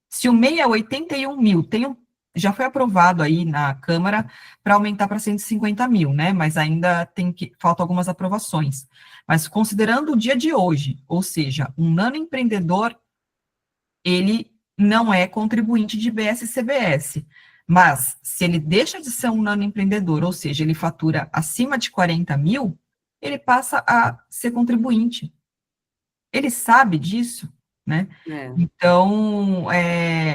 Se o MEI é 81 mil, já foi aprovado aí na Câmara para aumentar para 150 mil, né? Mas ainda faltam algumas aprovações. Mas considerando o dia de hoje, ou seja, um nano empreendedor, ele não é contribuinte de BS e CBS. Mas, se ele deixa de ser um nano empreendedor, ou seja, ele fatura acima de 40 mil, ele passa a ser contribuinte. Ele sabe disso, né? Então,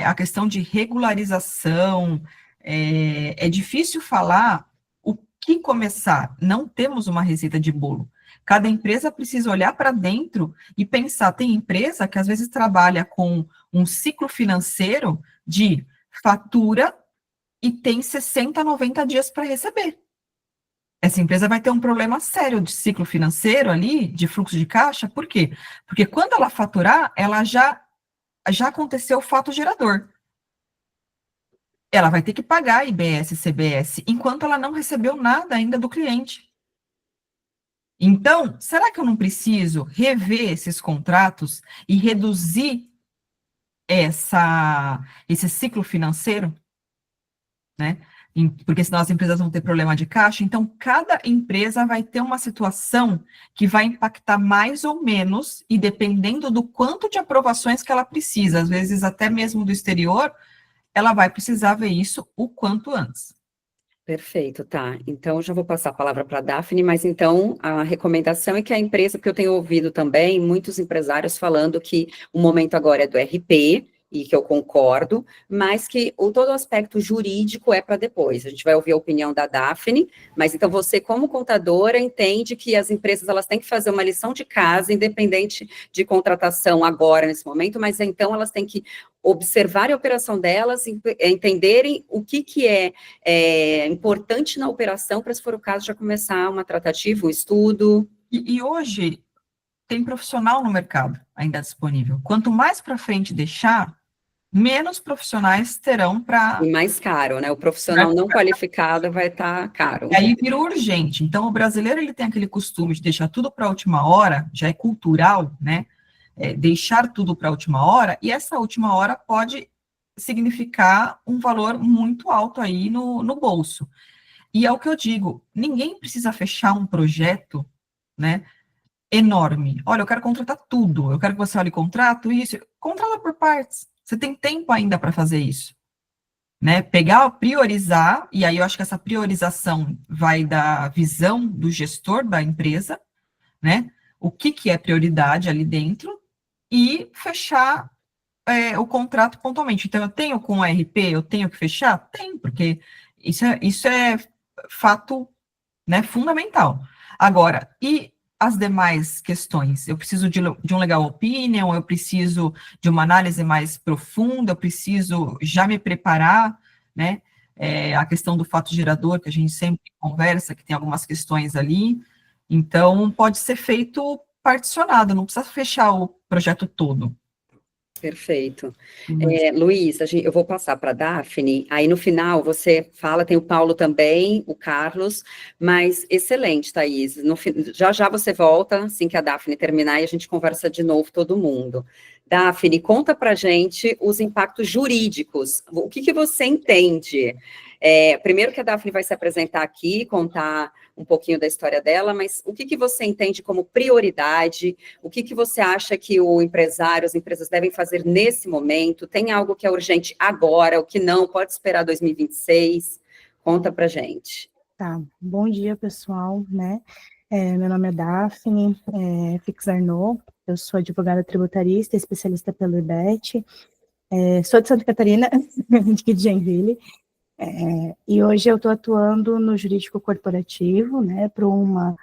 a questão de regularização, é difícil falar o que começar. Não temos uma receita de bolo. Cada empresa precisa olhar para dentro e pensar. Tem empresa que às vezes trabalha com um ciclo financeiro de fatura e tem 60, 90 dias para receber. Essa empresa vai ter um problema sério de ciclo financeiro ali, de fluxo de caixa, por quê? Porque quando ela faturar, ela já aconteceu o fato gerador. Ela vai ter que pagar IBS e CBS, enquanto ela não recebeu nada ainda do cliente. Então, será que eu não preciso rever esses contratos e reduzir esse ciclo financeiro, né? Porque senão as empresas vão ter problema de caixa. Então, cada empresa vai ter uma situação que vai impactar mais ou menos, e dependendo do quanto de aprovações que ela precisa, às vezes até mesmo do exterior, ela vai precisar ver isso o quanto antes. Perfeito, tá. Então, já vou passar a palavra para a Daphne, mas então a recomendação é que a empresa, porque eu tenho ouvido também muitos empresários falando que o momento agora é do RP, e que eu concordo, mas que todo o aspecto jurídico é para depois. A gente vai ouvir a opinião da Daphne, mas então você, como contadora, entende que as empresas elas têm que fazer uma lição de casa, independente de contratação agora, nesse momento, mas então elas têm que observar a operação delas, entenderem o que é importante na operação, para, se for o caso, já começar uma tratativa, um estudo. E hoje tem profissional no mercado ainda disponível. Quanto mais para frente deixar, menos profissionais terão para... E mais caro, né? O profissional não qualificado vai estar caro. E aí vira urgente. Então, o brasileiro, ele tem aquele costume de deixar tudo para a última hora, já é cultural, né? Deixar tudo para a última hora, e essa última hora pode significar um valor muito alto aí no bolso. E é o que eu digo, ninguém precisa fechar um projeto, né, enorme. Olha, eu quero contratar tudo, eu quero que você olhe contrato, isso, contrata por partes. Você tem tempo ainda para fazer isso, né? Pegar, priorizar, e aí eu acho que essa priorização vai da visão do gestor da empresa, né? O que é prioridade ali dentro, e fechar o contrato pontualmente. Então, eu tenho com o RP, eu tenho que fechar? Tem, porque isso é fato, né, fundamental. Agora, e as demais questões? Eu preciso de um legal opinion, eu preciso de uma análise mais profunda, eu preciso já me preparar, né? A questão do fato gerador, que a gente sempre conversa, que tem algumas questões ali. Então, pode ser feito particionado, não precisa fechar o projeto todo. Perfeito. Luiz, eu vou passar para a Daphne, aí no final você fala, tem o Paulo também, o Carlos, mas excelente, Thaís. Já já você volta, assim que a Daphne terminar, e a gente conversa de novo todo mundo. Daphne, conta para gente os impactos jurídicos. O que você entende? Primeiro que a Daphne vai se apresentar aqui, contar um pouquinho da história dela, mas o que você entende como prioridade? O que você acha que o empresário, as empresas devem fazer nesse momento? Tem algo que é urgente agora, o que não, pode esperar 2026? Conta para gente. Tá, bom dia, pessoal, né? Meu nome é Daphne Fix Arnaud, eu sou advogada tributarista, especialista pelo IBET, sou de Santa Catarina, de Joinville, e hoje eu estou atuando no jurídico corporativo, né, para um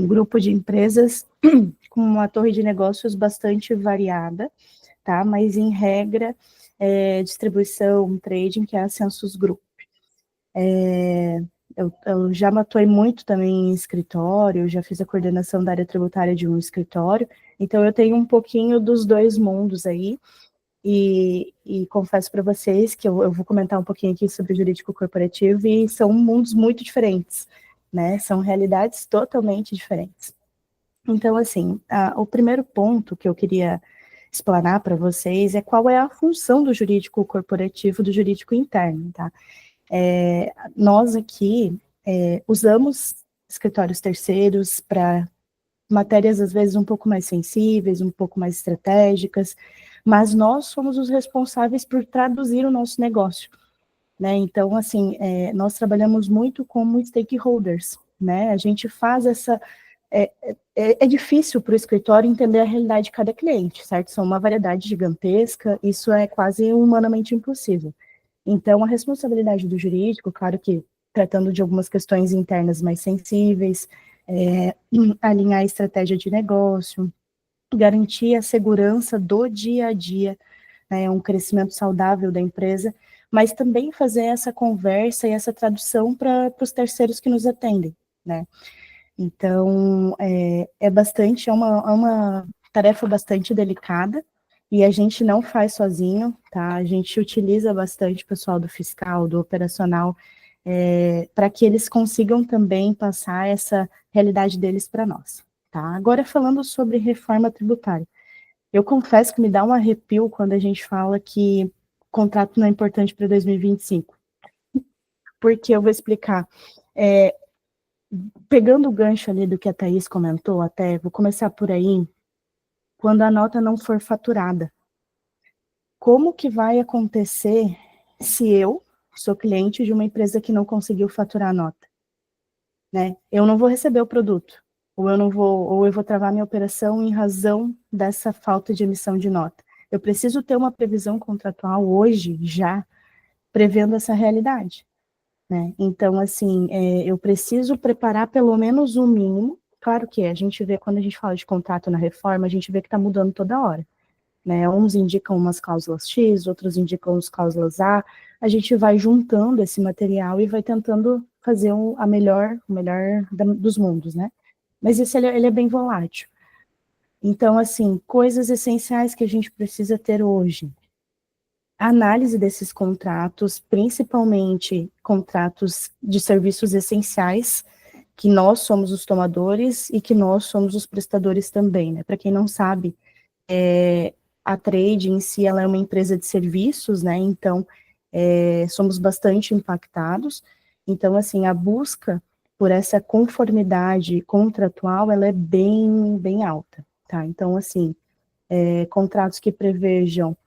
grupo de empresas com uma torre de negócios bastante variada, tá? Mas em regra, distribuição, trading, que é a Census Group. Eu já atuei muito também em escritório, já fiz a coordenação da área tributária de um escritório, então eu tenho um pouquinho dos dois mundos aí, e confesso para vocês que eu vou comentar um pouquinho aqui sobre o jurídico corporativo, e são mundos muito diferentes, né? São realidades totalmente diferentes. Então, assim, o primeiro ponto que eu queria explanar para vocês é qual é a função do jurídico corporativo do jurídico interno, tá? Nós aqui usamos escritórios terceiros para matérias, às vezes, um pouco mais sensíveis, um pouco mais estratégicas, mas nós somos os responsáveis por traduzir o nosso negócio, né? Então, assim, nós trabalhamos muito como stakeholders, né? A gente faz essa... É difícil para o escritório entender a realidade de cada cliente, certo? São uma variedade gigantesca, isso é quase humanamente impossível. Então, a responsabilidade do jurídico, claro que tratando de algumas questões internas mais sensíveis, alinhar a estratégia de negócio, garantir a segurança do dia a dia, né, um crescimento saudável da empresa, mas também fazer essa conversa e essa tradução para os terceiros que nos atendem, né? Então, é uma tarefa bastante delicada, e a gente não faz sozinho, tá? A gente utiliza bastante o pessoal do fiscal, do operacional, para que eles consigam também passar essa realidade deles para nós, tá? Agora, falando sobre reforma tributária, eu confesso que me dá um arrepio quando a gente fala que contrato não é importante para 2025, porque eu vou explicar. Pegando o gancho ali do que a Thaís comentou, até vou começar por aí, quando a nota não for faturada. Como que vai acontecer se eu sou cliente de uma empresa que não conseguiu faturar a nota, né? Eu não vou receber o produto, ou eu vou travar minha operação em razão dessa falta de emissão de nota. Eu preciso ter uma previsão contratual hoje, já, prevendo essa realidade, né? Então, assim, eu preciso preparar pelo menos o mínimo. Claro que a gente vê, quando a gente fala de contrato na reforma, a gente vê que está mudando toda hora, né? Uns indicam umas cláusulas X, outros indicam as cláusulas A gente vai juntando esse material e vai tentando fazer o melhor dos mundos, né? Mas isso ele é bem volátil. Então, assim, coisas essenciais que a gente precisa ter hoje. Análise desses contratos, principalmente contratos de serviços essenciais, que nós somos os tomadores e que nós somos os prestadores também, né? Para quem não sabe, a Trade em si, ela é uma empresa de serviços, né? Então, somos bastante impactados. Então, assim, a busca por essa conformidade contratual, ela é bem, bem alta, tá? Então, assim, contratos que prevejam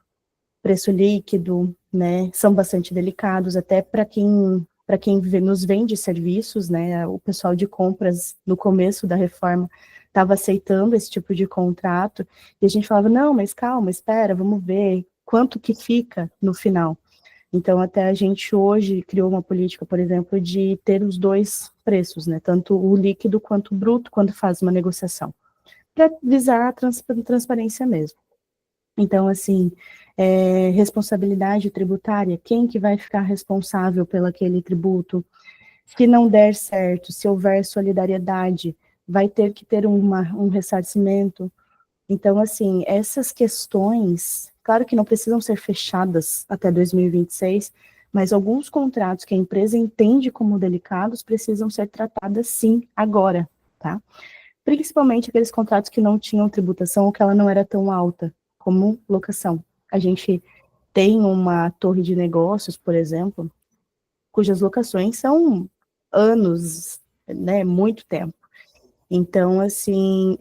preço líquido, né, são bastante delicados, até para quem nos vende serviços, né, o pessoal de compras, no começo da reforma, estava aceitando esse tipo de contrato, e a gente falava, não, mas calma, espera, vamos ver quanto que fica no final. Então, até a gente hoje criou uma política, por exemplo, de ter os dois preços, né, tanto o líquido quanto o bruto, quando faz uma negociação, para visar a transparência mesmo. Então, assim, responsabilidade tributária, quem que vai ficar responsável pelo aquele tributo? Se não der certo, se houver solidariedade, vai ter que ter um ressarcimento. Então, assim, essas questões, claro que não precisam ser fechadas até 2026, mas alguns contratos que a empresa entende como delicados precisam ser tratadas, sim, agora, tá? Principalmente aqueles contratos que não tinham tributação ou que ela não era tão alta, como locação. A gente tem uma torre de negócios, por exemplo, cujas locações são anos, né, muito tempo. Então, assim,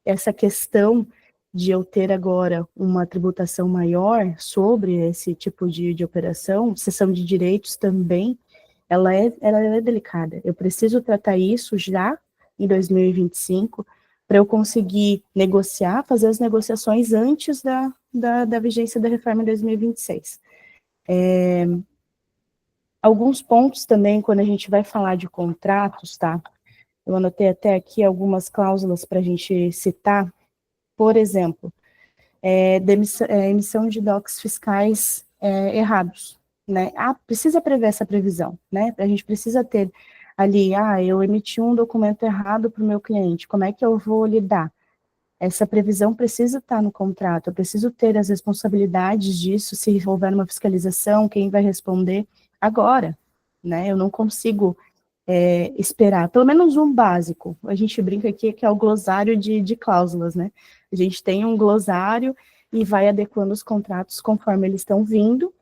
essa questão de eu ter agora uma tributação maior sobre esse tipo de operação, cessão de direitos também, ela é delicada. Eu preciso tratar isso já em 2025 para eu conseguir negociar, fazer as negociações antes da vigência da reforma em 2026. Alguns pontos também, quando a gente vai falar de contratos, tá? Eu anotei até aqui algumas cláusulas para a gente citar. Por exemplo, emissão de docs fiscais errados, né? Precisa prever essa previsão, né? A gente precisa ter ali, eu emiti um documento errado para o meu cliente, como é que eu vou lidar? Essa previsão precisa estar no contrato, eu preciso ter as responsabilidades disso, se houver uma fiscalização, quem vai responder agora, né? Eu não consigo esperar, pelo menos um básico. A gente brinca aqui que é o glossário de cláusulas, né? A gente tem um glossário e vai adequando os contratos conforme eles estão vindo,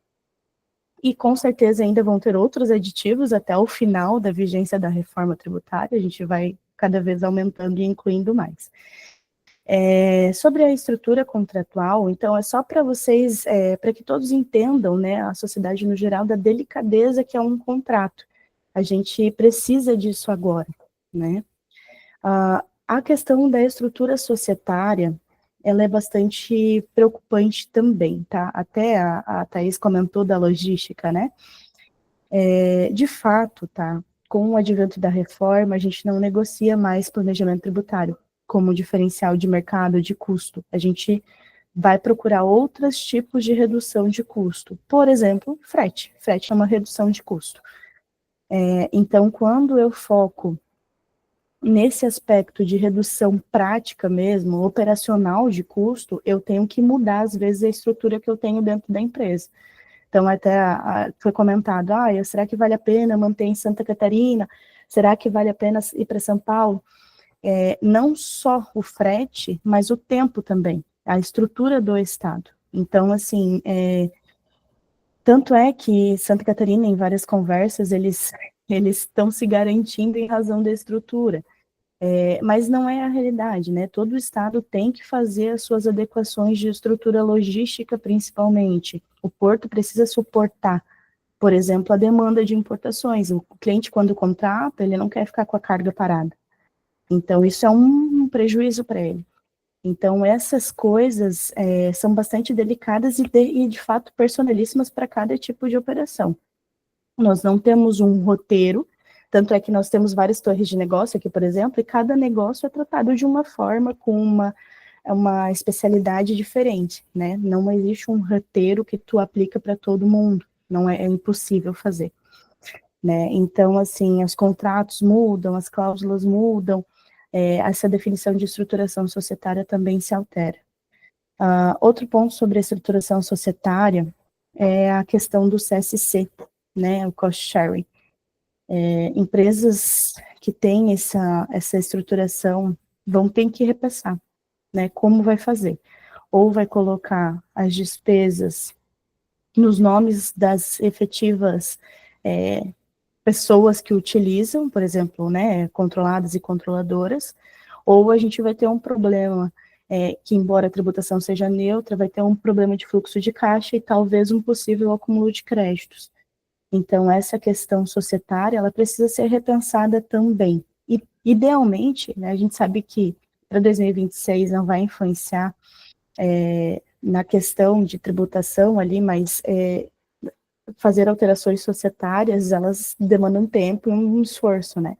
e com certeza ainda vão ter outros aditivos até o final da vigência da reforma tributária, a gente vai cada vez aumentando e incluindo mais. Sobre a estrutura contratual, então é só para vocês, para que todos entendam, né, a sociedade no geral, da delicadeza que é um contrato. A gente precisa disso agora, né? A questão da estrutura societária, ela é bastante preocupante também, tá? Até a Thaís comentou da logística, né? De fato, tá? Com o advento da reforma, a gente não negocia mais planejamento tributário como diferencial de mercado de custo. A gente vai procurar outros tipos de redução de custo. Por exemplo, frete. Frete é uma redução de custo. Então, quando eu foco nesse aspecto de redução prática mesmo, operacional de custo, eu tenho que mudar, às vezes, a estrutura que eu tenho dentro da empresa. Então, até foi comentado, será que vale a pena manter em Santa Catarina? Será que vale a pena ir para São Paulo? Não só o frete, mas o tempo também, a estrutura do Estado. Então, assim, tanto é que Santa Catarina, em várias conversas, eles estão se garantindo em razão da estrutura. Mas não é a realidade, né? Todo o Estado tem que fazer as suas adequações de estrutura logística, principalmente. O porto precisa suportar, por exemplo, a demanda de importações. O cliente, quando contrata, ele não quer ficar com a carga parada. Então, isso é um prejuízo para ele. Então, essas coisas são bastante delicadas e, de fato, personalíssimas para cada tipo de operação. Nós não temos um roteiro, tanto é que nós temos várias torres de negócio aqui, por exemplo, e cada negócio é tratado de uma forma, com uma especialidade diferente, né? Não existe um roteiro que tu aplica para todo mundo, não é impossível fazer, né? Então, assim, os contratos mudam, as cláusulas mudam, essa definição de estruturação societária também se altera. Outro ponto sobre a estruturação societária é a questão do CSC, né, o cost sharing. Empresas que têm essa estruturação vão ter que repassar, né, como vai fazer. Ou vai colocar as despesas nos nomes das efetivas pessoas que utilizam, por exemplo, né, controladas e controladoras, ou a gente vai ter um problema que, embora a tributação seja neutra, vai ter um problema de fluxo de caixa e talvez um possível acúmulo de créditos. Então, essa questão societária, ela precisa ser repensada também. E, idealmente, né, a gente sabe que para 2026 não vai influenciar na questão de tributação ali, mas fazer alterações societárias, elas demandam tempo e um esforço, né?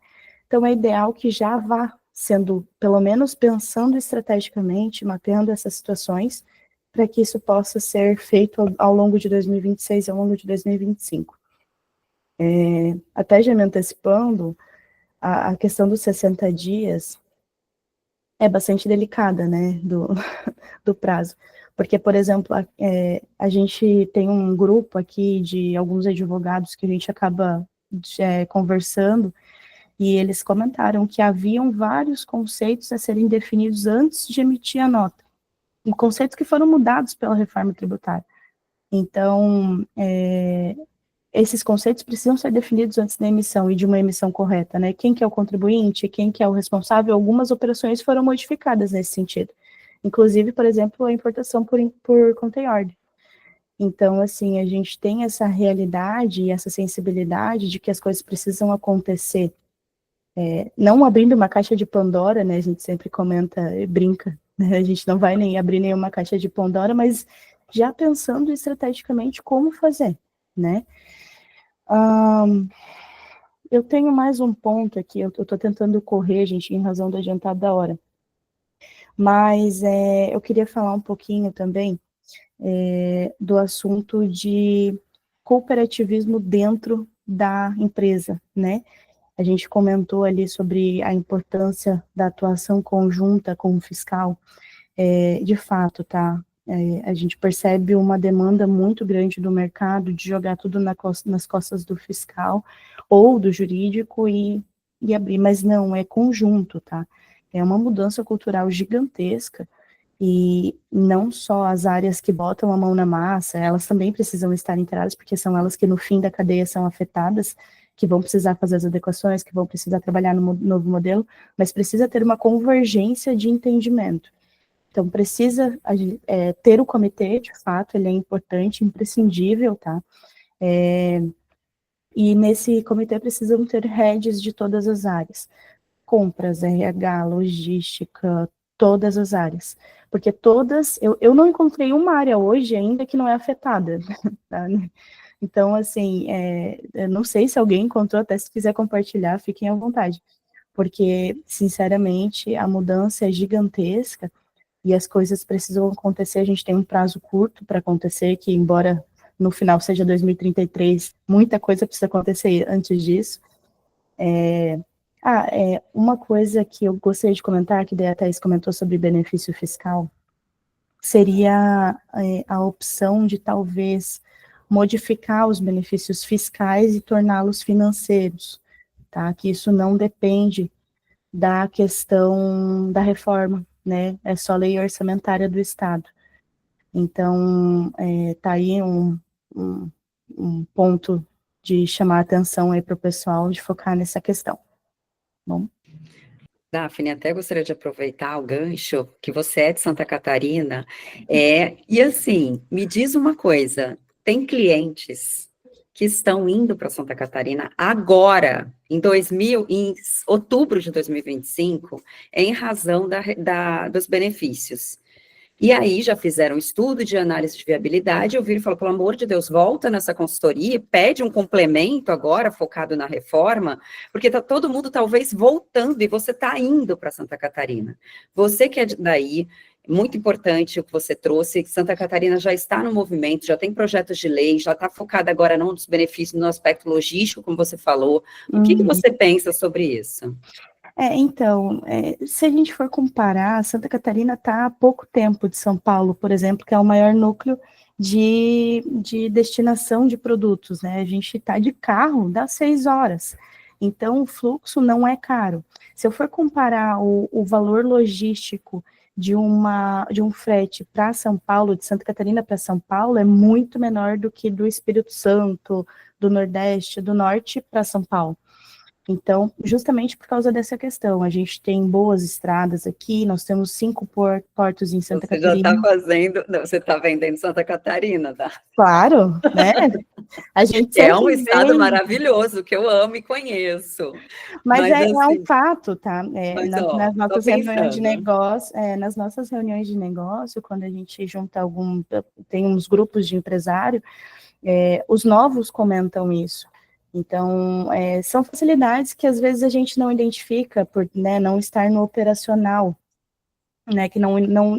Então, é ideal que já vá sendo, pelo menos pensando estrategicamente, mapeando essas situações, para que isso possa ser feito ao longo de 2026 e ao longo de 2025. Até já me antecipando, a questão dos 60 dias é bastante delicada, né, do prazo. Porque, por exemplo, a gente tem um grupo aqui de alguns advogados que a gente acaba conversando, e eles comentaram que haviam vários conceitos a serem definidos antes de emitir a nota. conceitos que foram mudados pela reforma tributária. Então, esses conceitos precisam ser definidos antes da emissão e de uma emissão correta, né? Quem que é o contribuinte, quem que é o responsável, algumas operações foram modificadas nesse sentido. Inclusive, por exemplo, a importação por conta e ordem. Então, assim, a gente tem essa realidade e essa sensibilidade de que as coisas precisam acontecer, não abrindo uma caixa de Pandora, né? A gente sempre comenta e brinca, né? A gente não vai nem abrir nenhuma caixa de Pandora, mas já pensando estrategicamente como fazer, né? Eu tenho mais um ponto aqui, eu estou tentando correr, gente, em razão do adiantado da hora. Mas eu queria falar um pouquinho também do assunto de cooperativismo dentro da empresa, né? A gente comentou ali sobre a importância da atuação conjunta com o fiscal. De fato, tá? A gente percebe uma demanda muito grande do mercado de jogar tudo nas costas do fiscal ou do jurídico e abrir, mas não, é conjunto, tá? É uma mudança cultural gigantesca e não só as áreas que botam a mão na massa, elas também precisam estar inteiradas, porque são elas que no fim da cadeia são afetadas, que vão precisar fazer as adequações, que vão precisar trabalhar no novo modelo, mas precisa ter uma convergência de entendimento. Então, precisa ter o comitê, de fato, ele é importante, imprescindível, tá? E nesse comitê precisam ter heads de todas as áreas. Compras, RH, logística, todas as áreas. Porque todas, eu não encontrei uma área hoje ainda que não é afetada, tá? Então, assim, eu não sei se alguém encontrou, até se quiser compartilhar, fiquem à vontade. Porque, sinceramente, a mudança é gigantesca, e as coisas precisam acontecer, a gente tem um prazo curto para acontecer, que embora no final seja 2033, muita coisa precisa acontecer antes disso. Uma coisa que eu gostaria de comentar, que daí a Thaís comentou sobre benefício fiscal, seria a opção de talvez modificar os benefícios fiscais e torná-los financeiros, tá? Que isso não depende da questão da reforma, né? É só lei orçamentária do Estado. Então, tá aí um ponto de chamar a atenção aí para o pessoal, de focar nessa questão. Bom. Daphne, até gostaria de aproveitar o gancho, que você é de Santa Catarina, e assim, me diz uma coisa, tem clientes que estão indo para Santa Catarina agora, em outubro de 2025, em razão dos benefícios. E aí já fizeram um estudo de análise de viabilidade, eu vi e falou, pelo amor de Deus, volta nessa consultoria, pede um complemento agora, focado na reforma, porque está todo mundo talvez voltando, e você está indo para Santa Catarina. Você que é daí, muito importante o que você trouxe, que Santa Catarina já está no movimento, já tem projetos de lei, já está focada agora não nos benefícios, no aspecto logístico, como você falou. O que você pensa sobre isso? Então, se a gente for comparar, Santa Catarina está há pouco tempo de São Paulo, por exemplo, que é o maior núcleo de destinação de produtos, né? A gente está de carro, dá 6 horas. Então, o fluxo não é caro. Se eu for comparar o valor logístico de um frete para São Paulo, de Santa Catarina para São Paulo, é muito menor do que do Espírito Santo, do Nordeste, do Norte para São Paulo. Então, justamente por causa dessa questão, a gente tem boas estradas aqui, nós temos 5 portos em Santa Catarina. Você está vendendo Santa Catarina, tá? Claro, né? A gente é um estado maravilhoso, que eu amo e conheço. Mas assim, é um fato, tá? Nas nossas reuniões de negócio, quando a gente junta tem uns grupos de empresário, os novos comentam isso. Então, são facilidades que às vezes a gente não identifica por, né, não estar no operacional, né, que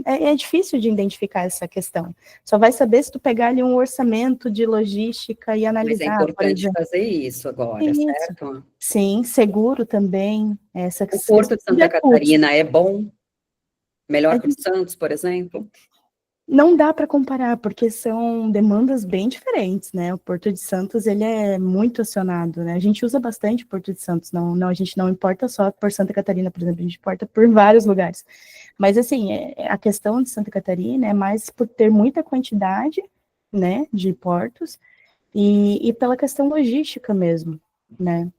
é difícil de identificar essa questão. Só vai saber se tu pegar ali um orçamento de logística e analisar. Mas é importante fazer isso agora, certo? Sim, seguro também. O Porto de Santa Catarina é bom? Melhor que o Santos, por exemplo? Não dá para comparar, porque são demandas bem diferentes, né? O Porto de Santos, ele é muito acionado, né? A gente usa bastante o Porto de Santos, a gente não importa só por Santa Catarina, por exemplo, a gente importa por vários lugares. Mas, assim, a questão de Santa Catarina é mais por ter muita quantidade, né, de portos, e pela questão logística mesmo, né?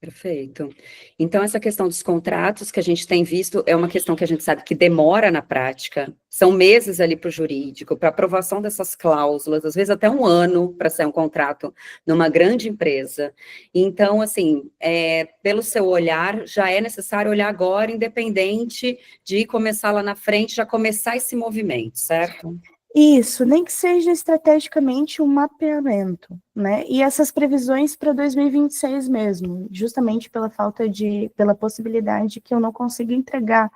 Perfeito. Então, essa questão dos contratos que a gente tem visto é uma questão que a gente sabe que demora na prática, são meses ali para o jurídico, para aprovação dessas cláusulas, às vezes até um ano para sair um contrato numa grande empresa. Então, assim, pelo seu olhar, já é necessário olhar agora, independente de começar lá na frente, já começar esse movimento, certo? Isso, nem que seja estrategicamente um mapeamento, né? E essas previsões para 2026 mesmo, justamente pela possibilidade que eu não consiga entregar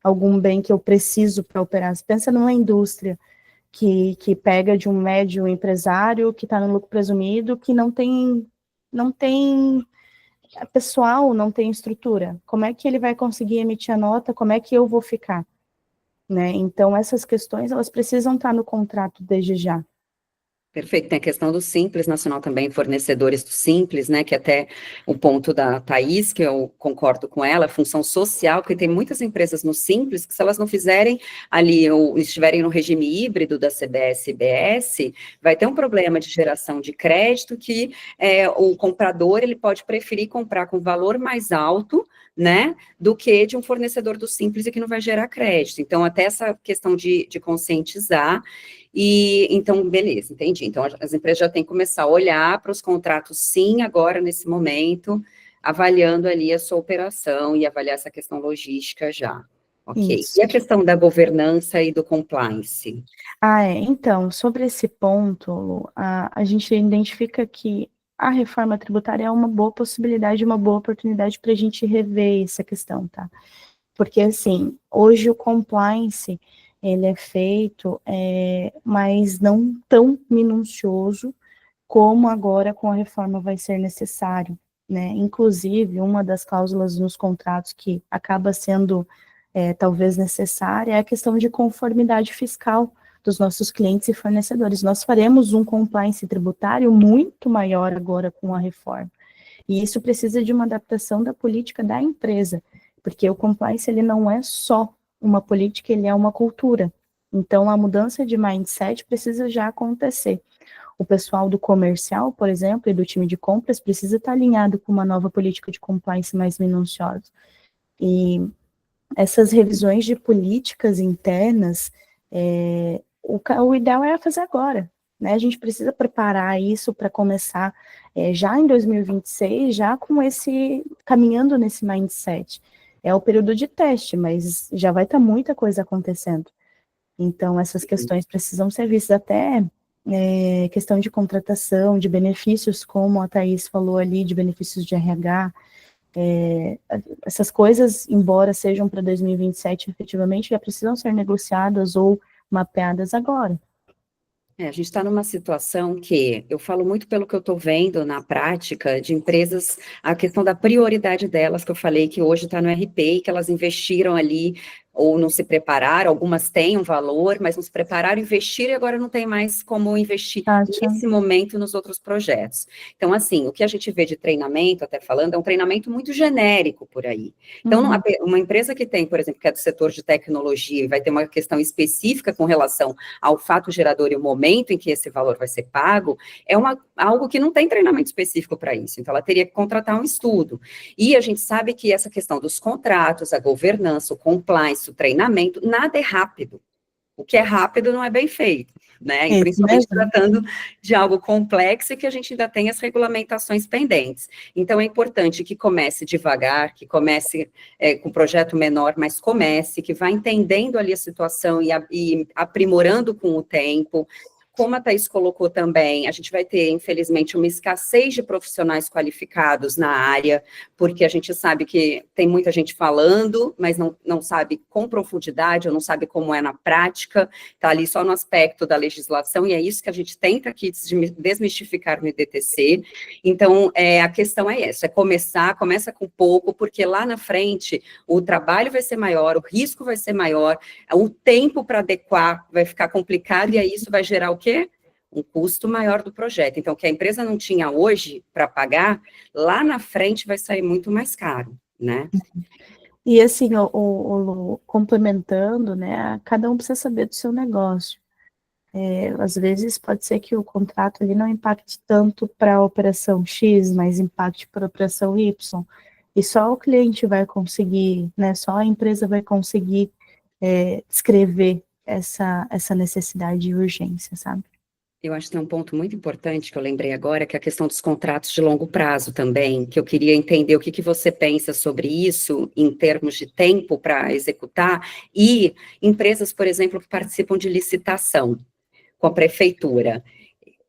algum bem que eu preciso para operar. Você pensa numa indústria que pega de um médio empresário que está no lucro presumido, que não tem pessoal, não tem estrutura. Como é que ele vai conseguir emitir a nota? Como é que eu vou ficar? Né? Então, essas questões, elas precisam estar no contrato desde já. Perfeito, tem a questão do Simples Nacional também, fornecedores do Simples, né, que até o ponto da Thaís, que eu concordo com ela, função social, porque tem muitas empresas no Simples que se elas não fizerem ali, ou estiverem no regime híbrido da CBS e BS, vai ter um problema de geração de crédito que o comprador, ele pode preferir comprar com valor mais alto, né, do que de um fornecedor do Simples e que não vai gerar crédito. Então, até essa questão de conscientizar. E, então, beleza, entendi. Então, as empresas já têm que começar a olhar para os contratos, sim, agora, nesse momento, avaliando ali a sua operação e avaliar essa questão logística já. Ok. Isso. E a questão da governança e do compliance? Então, sobre esse ponto, Lu, a gente identifica que a reforma tributária é uma boa possibilidade, uma boa oportunidade para a gente rever essa questão, tá? Porque, assim, hoje o compliance, ele é feito, mas não tão minucioso como agora com a reforma vai ser necessário, né? Inclusive, uma das cláusulas nos contratos que acaba sendo talvez necessária é a questão de conformidade fiscal dos nossos clientes e fornecedores. Nós faremos um compliance tributário muito maior agora com a reforma. E isso precisa de uma adaptação da política da empresa, porque o compliance ele não é só uma política, ele é uma cultura. Então, a mudança de mindset precisa já acontecer. O pessoal do comercial, por exemplo, e do time de compras precisa estar alinhado com uma nova política de compliance mais minuciosa. E essas revisões de políticas internas, o ideal é fazer agora, né? A gente precisa preparar isso para começar já em 2026, já caminhando nesse mindset. É o período de teste, mas já vai estar muita coisa acontecendo. Então, essas questões precisam ser vistas até questão de contratação, de benefícios, como a Thaís falou ali, de benefícios de RH, essas coisas, embora sejam para 2027, efetivamente, já precisam ser negociadas ou mapeadas agora. A gente está numa situação que, eu falo muito pelo que eu estou vendo na prática, de empresas, a questão da prioridade delas, que eu falei que hoje está no RP, e que elas investiram ali, ou não se prepararam, algumas têm um valor, mas não se prepararam, investiram e agora não tem mais como investir nesse momento nos outros projetos. Então, assim, o que a gente vê de treinamento, até falando, é um treinamento muito genérico por aí. Então, uma empresa que tem, por exemplo, que é do setor de tecnologia, e vai ter uma questão específica com relação ao fato gerador e o momento em que esse valor vai ser pago, é algo que não tem treinamento específico para isso. Então, ela teria que contratar um estudo. E a gente sabe que essa questão dos contratos, a governança, o compliance, o treinamento, nada é rápido. O que é rápido não é bem feito, né? E principalmente tratando de algo complexo e que a gente ainda tem as regulamentações pendentes. Então, é importante que comece devagar, que comece com um projeto menor, mas comece, que vá entendendo ali a situação e aprimorando com o tempo. como a Thaís colocou também, a gente vai ter, infelizmente, uma escassez de profissionais qualificados na área, porque a gente sabe que tem muita gente falando, mas não sabe com profundidade, ou não sabe como é na prática, está ali só no aspecto da legislação, e é isso que a gente tenta aqui desmistificar no IDTC. Então, a questão é essa, começa com pouco, porque lá na frente o trabalho vai ser maior, o risco vai ser maior, o tempo para adequar vai ficar complicado, e aí isso vai gerar o quê? Um custo maior do projeto. Então, o que a empresa não tinha hoje para pagar, lá na frente vai sair muito mais caro, né? E assim, complementando, né, cada um precisa saber do seu negócio. Às vezes pode ser que o contrato ali não impacte tanto para a operação X, mas impacte para a operação Y. E só o cliente vai conseguir, né, só a empresa vai conseguir descrever essa necessidade e urgência, sabe? Eu acho que tem um ponto muito importante que eu lembrei agora, que é a questão dos contratos de longo prazo também, que eu queria entender o que você pensa sobre isso, em termos de tempo para executar, e empresas, por exemplo, que participam de licitação com a prefeitura,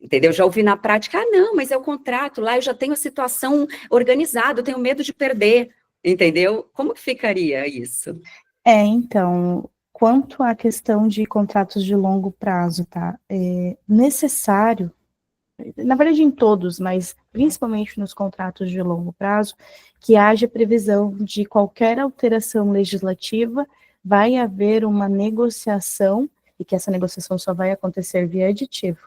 entendeu? Já ouvi na prática, não, mas é o contrato, lá eu já tenho a situação organizada, eu tenho medo de perder, entendeu? Como que ficaria isso? Então, quanto à questão de contratos de longo prazo, tá? É necessário, na verdade em todos, mas principalmente nos contratos de longo prazo, que haja previsão de qualquer alteração legislativa, vai haver uma negociação, e que essa negociação só vai acontecer via aditivo.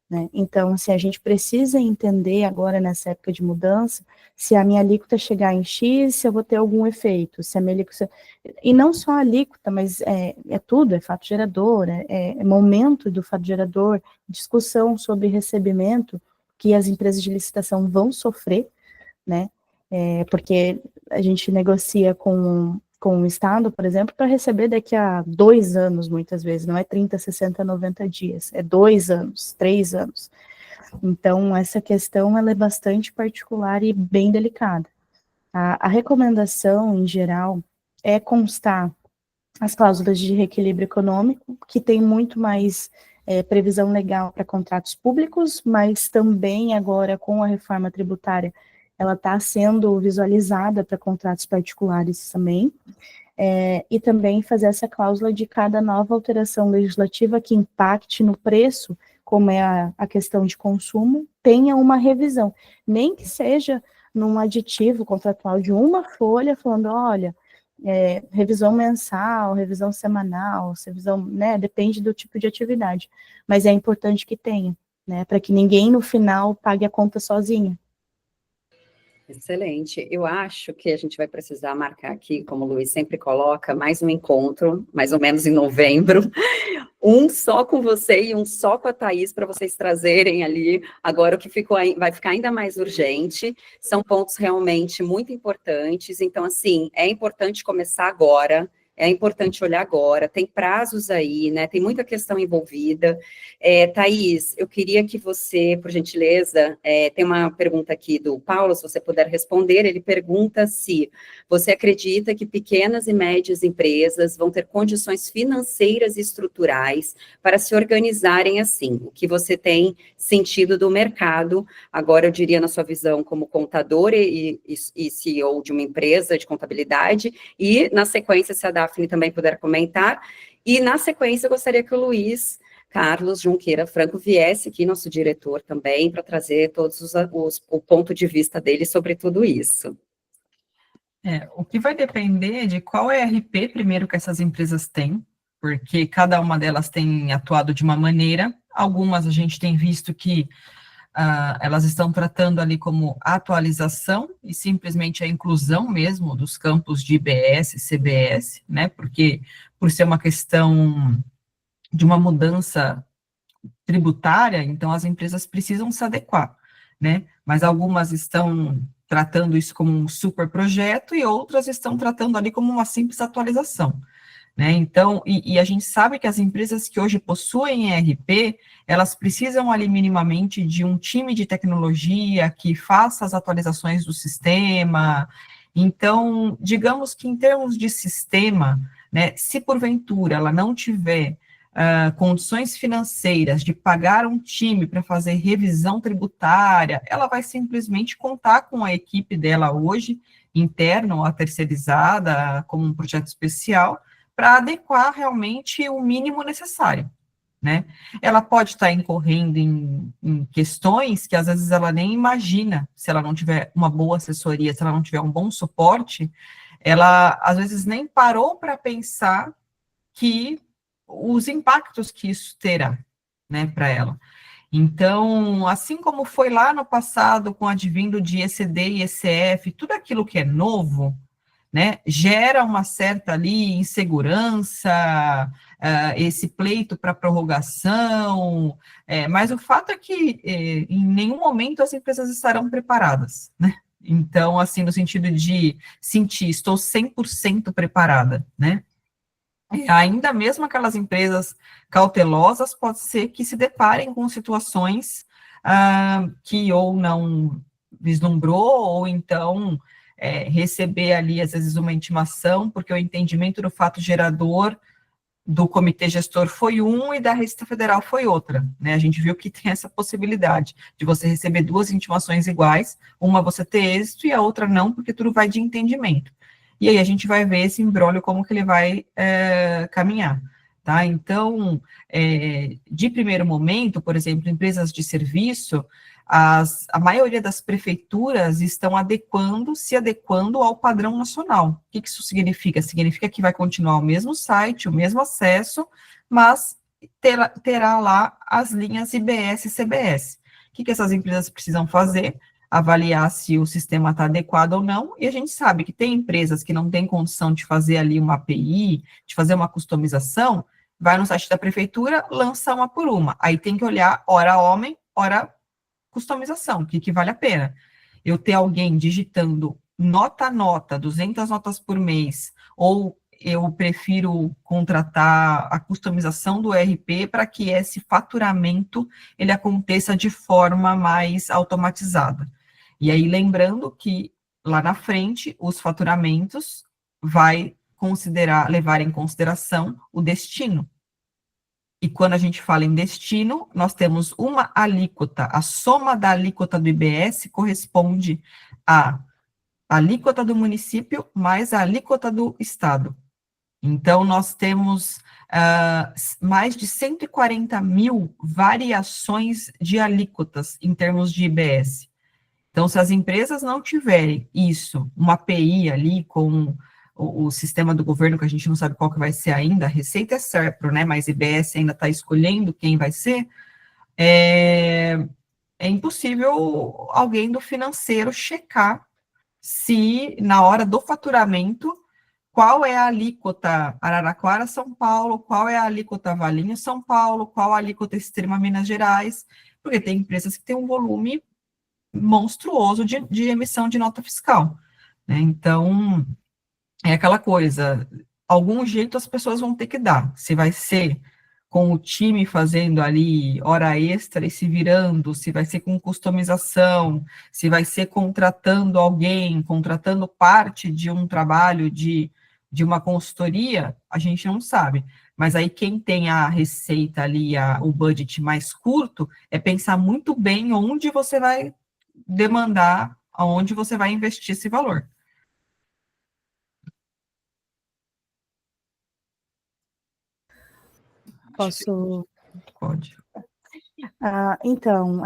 Né? Então, assim, a gente precisa entender agora, nessa época de mudança, se a minha alíquota chegar em X, se eu vou ter algum efeito, se a minha alíquota... E não só a alíquota, mas tudo, é fato gerador, é momento do fato gerador, discussão sobre recebimento que as empresas de licitação vão sofrer, né? Porque a gente negocia com o Estado, por exemplo, para receber daqui a 2 anos, muitas vezes, não é 30, 60, 90 dias, é 2 anos, 3 anos. Então, essa questão, ela é bastante particular e bem delicada. A recomendação, em geral, é constar as cláusulas de reequilíbrio econômico, que tem muito mais previsão legal para contratos públicos, mas também agora, com a reforma tributária, ela está sendo visualizada para contratos particulares também, e também fazer essa cláusula de cada nova alteração legislativa que impacte no preço, como é a questão de consumo, tenha uma revisão, nem que seja num aditivo contratual de uma folha, falando, olha, revisão mensal, revisão semanal, revisão, né, depende do tipo de atividade, mas é importante que tenha, né, para que ninguém no final pague a conta sozinho. Excelente. Eu acho que a gente vai precisar marcar aqui, como o Luiz sempre coloca, mais um encontro, mais ou menos em novembro, um só com você e um só com a Thaís, para vocês trazerem ali agora o que vai ficar ainda mais urgente. São pontos realmente muito importantes, então, assim, é importante começar agora, é importante olhar agora, tem prazos aí, né, tem muita questão envolvida. Thaís, eu queria que você, por gentileza, tem uma pergunta aqui do Paulo, se você puder responder, ele pergunta se você acredita que pequenas e médias empresas vão ter condições financeiras e estruturais para se organizarem assim, o que você tem sentido do mercado, agora eu diria na sua visão como contador e CEO de uma empresa de contabilidade, e na sequência, se a Daphne também puder comentar, e na sequência eu gostaria que o Luiz Carlos Junqueira Franco viesse aqui, nosso diretor também, para trazer todos o ponto de vista dele sobre tudo isso. O que vai depender de qual ERP, primeiro, que essas empresas têm, porque cada uma delas tem atuado de uma maneira, algumas a gente tem visto que elas estão tratando ali como atualização e simplesmente a inclusão mesmo dos campos de IBS, CBS, né, porque por ser uma questão de uma mudança tributária, então as empresas precisam se adequar, né, mas algumas estão tratando isso como um super projeto e outras estão tratando ali como uma simples atualização, né, então, e a gente sabe que as empresas que hoje possuem ERP, elas precisam ali minimamente de um time de tecnologia que faça as atualizações do sistema. Então, digamos que em termos de sistema, né, se porventura ela não tiver condições financeiras de pagar um time para fazer revisão tributária, ela vai simplesmente contar com a equipe dela hoje, interna ou a terceirizada, como um projeto especial, para adequar realmente o mínimo necessário, né? Ela pode estar incorrendo em questões que às vezes ela nem imagina, se ela não tiver uma boa assessoria, se ela não tiver um bom suporte, ela às vezes nem parou para pensar que os impactos que isso terá, né, para ela. Então, assim como foi lá no passado com o advindo de ECD e ECF, tudo aquilo que é novo, né, gera uma certa ali insegurança, esse pleito para prorrogação, mas o fato é que em nenhum momento as empresas estarão preparadas, né? Então, assim, no sentido de sentir, estou 100% preparada, né? Ainda mesmo aquelas empresas cautelosas, pode ser que se deparem com situações que ou não vislumbrou, ou então receber ali, às vezes, uma intimação, porque o entendimento do fato gerador do comitê gestor foi um e da Receita Federal foi outra, né? A gente viu que tem essa possibilidade de você receber duas intimações iguais, uma você ter êxito e a outra não, porque tudo vai de entendimento. E aí a gente vai ver esse imbróglio, como que ele vai caminhar, tá? Então, de primeiro momento, por exemplo, empresas de serviço, a maioria das prefeituras estão se adequando ao padrão nacional. O que isso significa? Significa que vai continuar o mesmo site, o mesmo acesso, mas terá lá as linhas IBS e CBS. O que essas empresas precisam fazer? Avaliar se o sistema está adequado ou não, e a gente sabe que tem empresas que não têm condição de fazer ali uma API, de fazer uma customização, vai no site da prefeitura, lança uma por uma. Aí tem que olhar, ora homem, ora customização, o que vale a pena. Eu ter alguém digitando nota a nota, 200 notas por mês, ou eu prefiro contratar a customização do ERP para que esse faturamento ele aconteça de forma mais automatizada. E aí, lembrando que lá na frente, os faturamentos vai levar em consideração o destino. E quando a gente fala em destino, nós temos uma alíquota, a soma da alíquota do IBS corresponde à alíquota do município mais a alíquota do estado. Então, nós temos mais de 140 mil variações de alíquotas em termos de IBS. Então, se as empresas não tiverem isso, uma API ali com o sistema do governo, que a gente não sabe qual que vai ser ainda, a Receita é SERPRO, né, mas IBS ainda está escolhendo quem vai ser, é impossível alguém do financeiro checar se, na hora do faturamento, qual é a alíquota Araraquara, São Paulo, qual é a alíquota Valinhos, São Paulo, qual a alíquota Extrema Minas Gerais, porque tem empresas que têm um volume monstruoso de emissão de nota fiscal, né? Então, é aquela coisa, algum jeito as pessoas vão ter que dar, se vai ser com o time fazendo ali hora extra e se virando, se vai ser com customização, se vai ser contratando alguém, contratando parte de um trabalho de uma consultoria, a gente não sabe. Mas aí quem tem a receita ali, o budget mais curto, é pensar muito bem onde você vai demandar, aonde você vai investir esse valor. Posso? Pode. Então,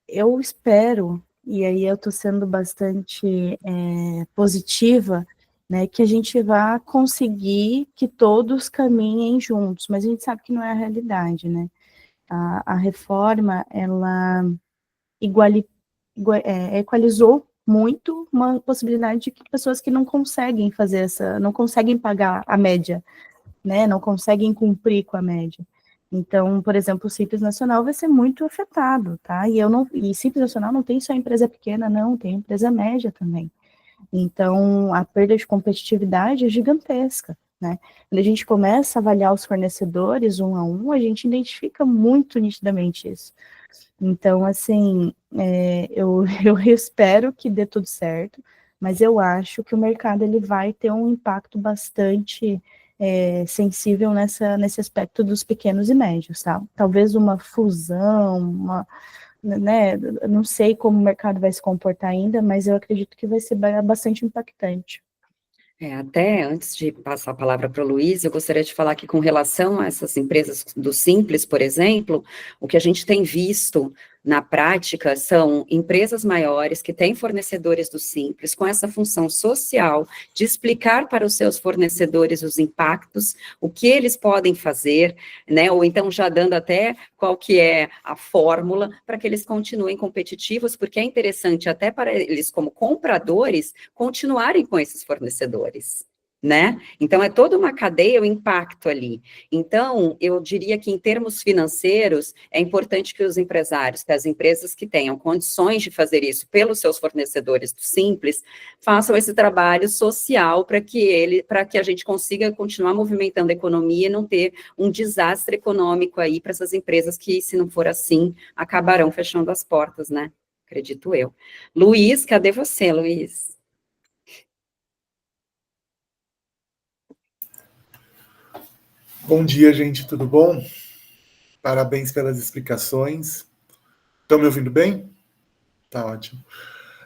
eu espero, e aí eu estou sendo bastante positiva, né, que a gente vá conseguir que todos caminhem juntos, mas a gente sabe que não é a realidade, né? A reforma, ela equalizou muito uma possibilidade de que pessoas que não conseguem não conseguem pagar a média, né, não conseguem cumprir com a média. Então, por exemplo, o Simples Nacional vai ser muito afetado, tá? E Simples Nacional não tem só empresa pequena, não, tem empresa média também. Então, a perda de competitividade é gigantesca, né? Quando a gente começa a avaliar os fornecedores um a um, a gente identifica muito nitidamente isso. Então, assim, eu espero que dê tudo certo, mas eu acho que o mercado ele vai ter um impacto bastante sensível nesse aspecto dos pequenos e médios, tá? Talvez uma fusão, né, não sei como o mercado vai se comportar ainda, mas eu acredito que vai ser bastante impactante. Até antes de passar a palavra para o Luiz, eu gostaria de falar que com relação a essas empresas do Simples, por exemplo, o que a gente tem visto na prática são empresas maiores que têm fornecedores do Simples com essa função social de explicar para os seus fornecedores os impactos, o que eles podem fazer, né, ou então já dando até qual que é a fórmula para que eles continuem competitivos, porque é interessante até para eles como compradores continuarem com esses fornecedores, né? Então, é toda uma cadeia, o impacto ali. Então, eu diria que em termos financeiros, é importante que os empresários, que as empresas que tenham condições de fazer isso pelos seus fornecedores do Simples, façam esse trabalho social para que a gente consiga continuar movimentando a economia e não ter um desastre econômico aí para essas empresas que, se não for assim, acabarão fechando as portas, né? Acredito eu. Luiz, cadê você, Luiz? Bom dia, gente, tudo bom? Parabéns pelas explicações. Estão me ouvindo bem? Tá ótimo.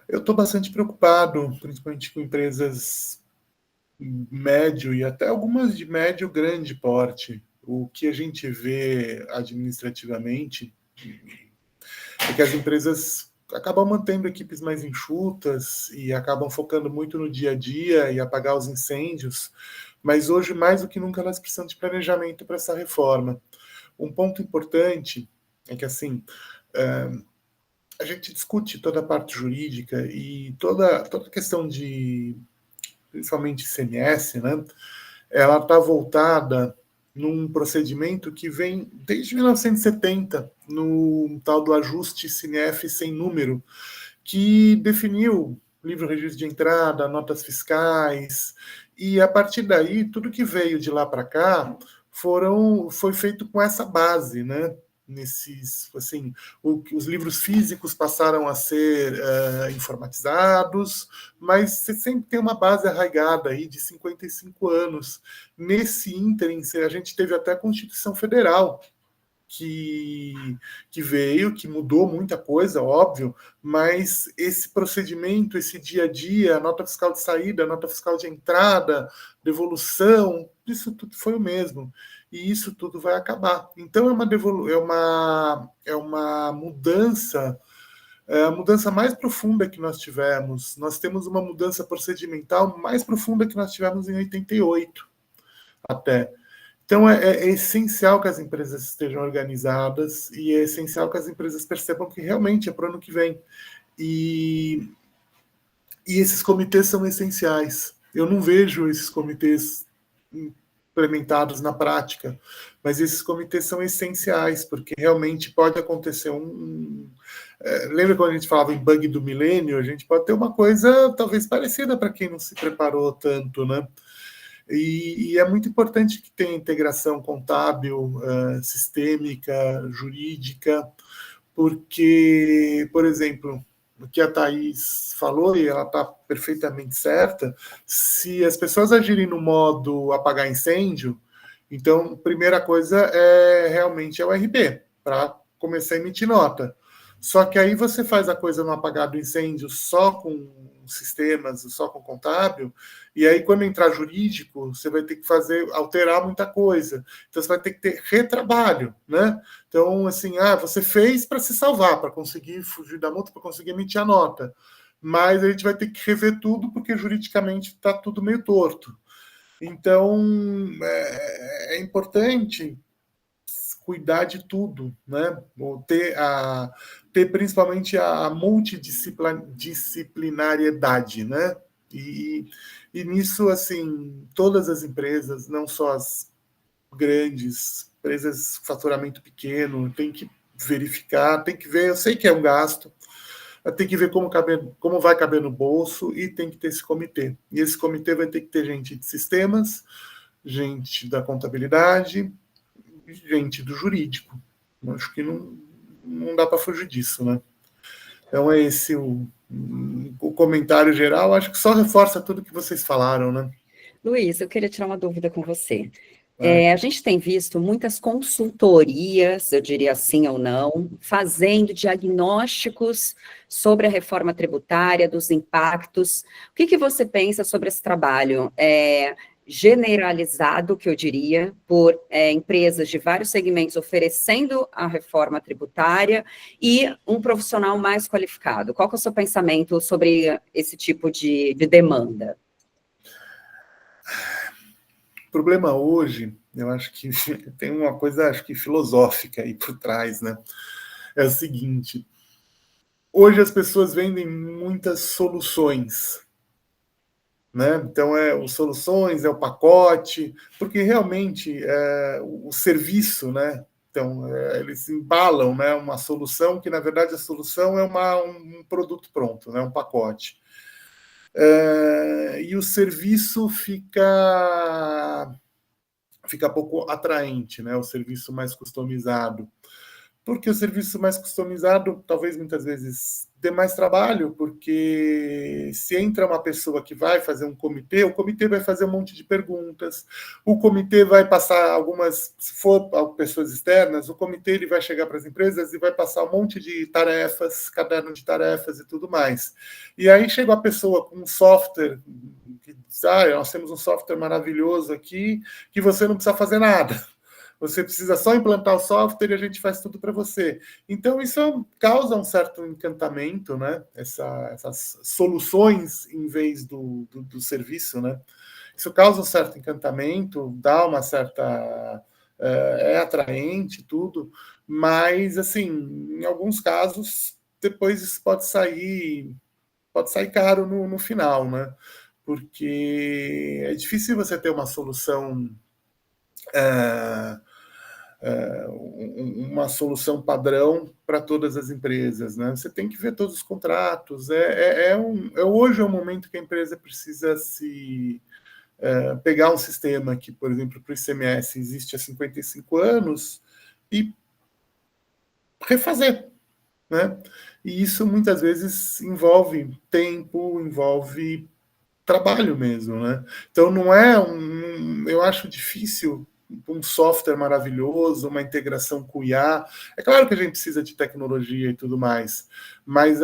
Eu estou bastante preocupado, principalmente com empresas médio e até algumas de médio grande porte. O que a gente vê administrativamente é que as empresas acabam mantendo equipes mais enxutas e acabam focando muito no dia a dia e apagar os incêndios, mas hoje, mais do que nunca, elas precisam de planejamento para essa reforma. Um ponto importante é que, assim, a gente discute toda a parte jurídica e toda a questão de, principalmente ICMS, né? Ela está voltada num procedimento que vem desde 1970, no tal do ajuste CINEF sem número, que definiu livro registro de entrada, notas fiscais, e a partir daí, tudo que veio de lá para cá foi feito com essa base, né? Os livros físicos passaram a ser informatizados, mas você sempre tem uma base arraigada aí de 55 anos. Nesse ínterim, a gente teve até a Constituição Federal, que veio, que mudou muita coisa, óbvio, mas esse procedimento, esse dia a dia, a nota fiscal de saída, a nota fiscal de entrada, devolução, isso tudo foi o mesmo. E isso tudo vai acabar. Então é uma mudança, a mudança mais profunda que nós tivemos. Nós temos uma mudança procedimental mais profunda que nós tivemos em 88 até. Então, é essencial que as empresas estejam organizadas e é essencial que as empresas percebam que realmente é para o ano que vem. E esses comitês são essenciais. Eu não vejo esses comitês implementados na prática, mas esses comitês são essenciais, porque realmente pode acontecer lembra quando a gente falava em bug do milênio? A gente pode ter uma coisa talvez parecida para quem não se preparou tanto, né? E é muito importante que tenha integração contábil, sistêmica, jurídica, porque, por exemplo, o que a Thaís falou, e ela está perfeitamente certa, se as pessoas agirem no modo apagar incêndio, então, primeira coisa realmente é o RB, para começar a emitir nota. Só que aí você faz a coisa no apagar do incêndio só com sistemas, só com contábil, e aí quando entrar jurídico, você vai ter que alterar muita coisa. Então você vai ter que ter retrabalho, né? Então, assim, você fez para se salvar, para conseguir fugir da multa, para conseguir emitir a nota. Mas a gente vai ter que rever tudo, porque juridicamente está tudo meio torto. Então, é importante cuidar de tudo, né? Ter principalmente a multidisciplinariedade, né? E nisso, assim, todas as empresas, não só as grandes, empresas de faturamento pequeno, tem que verificar, tem que ver, eu sei que é um gasto, tem que ver como vai caber no bolso e tem que ter esse comitê. E esse comitê vai ter que ter gente de sistemas, gente da contabilidade, gente do jurídico. Eu acho que não dá para fugir disso, né? Então é esse o comentário geral. Acho que só reforça tudo que vocês falaram, né? Luiz, eu queria tirar uma dúvida com você. A gente tem visto muitas consultorias, eu diria sim ou não, fazendo diagnósticos sobre a reforma tributária, dos impactos. O que você pensa sobre esse trabalho? Generalizado, que eu diria, por empresas de vários segmentos oferecendo a reforma tributária e um profissional mais qualificado. Qual que é o seu pensamento sobre esse tipo de demanda? O problema hoje, eu acho que tem uma coisa, acho que filosófica aí por trás, né? É o seguinte: hoje as pessoas vendem muitas soluções, né? Então, os soluções, é o pacote, porque realmente o serviço, né? Então, eles embalam, né, uma solução que, na verdade, a solução é um produto pronto, né, um pacote. E o serviço fica pouco atraente, né? O serviço mais customizado. Porque o serviço mais customizado, talvez muitas vezes dê mais trabalho, porque se entra uma pessoa que vai fazer um comitê, o comitê vai fazer um monte de perguntas, o comitê vai passar algumas, se for pessoas externas, o comitê ele vai chegar para as empresas e vai passar um monte de tarefas, caderno de tarefas e tudo mais. E aí chega a pessoa com um software, que diz, nós temos um software maravilhoso aqui, que você não precisa fazer nada. Você precisa só implantar o software e a gente faz tudo para você. Então, isso causa um certo encantamento, né? Essas soluções em vez do serviço, né? Isso causa um certo encantamento, dá uma certa... é atraente, tudo, mas, assim, em alguns casos, depois isso pode sair caro no final, né? Porque é difícil você ter uma solução... uma solução padrão para todas as empresas, né? Você tem que ver todos os contratos. Hoje é o momento que a empresa precisa pegar um sistema que, por exemplo, para o ICMS existe há 55 anos e refazer, né? E isso muitas vezes envolve tempo, envolve trabalho mesmo, né? Então não eu acho difícil um software maravilhoso, uma integração com o IA. É claro que a gente precisa de tecnologia e tudo mais, mas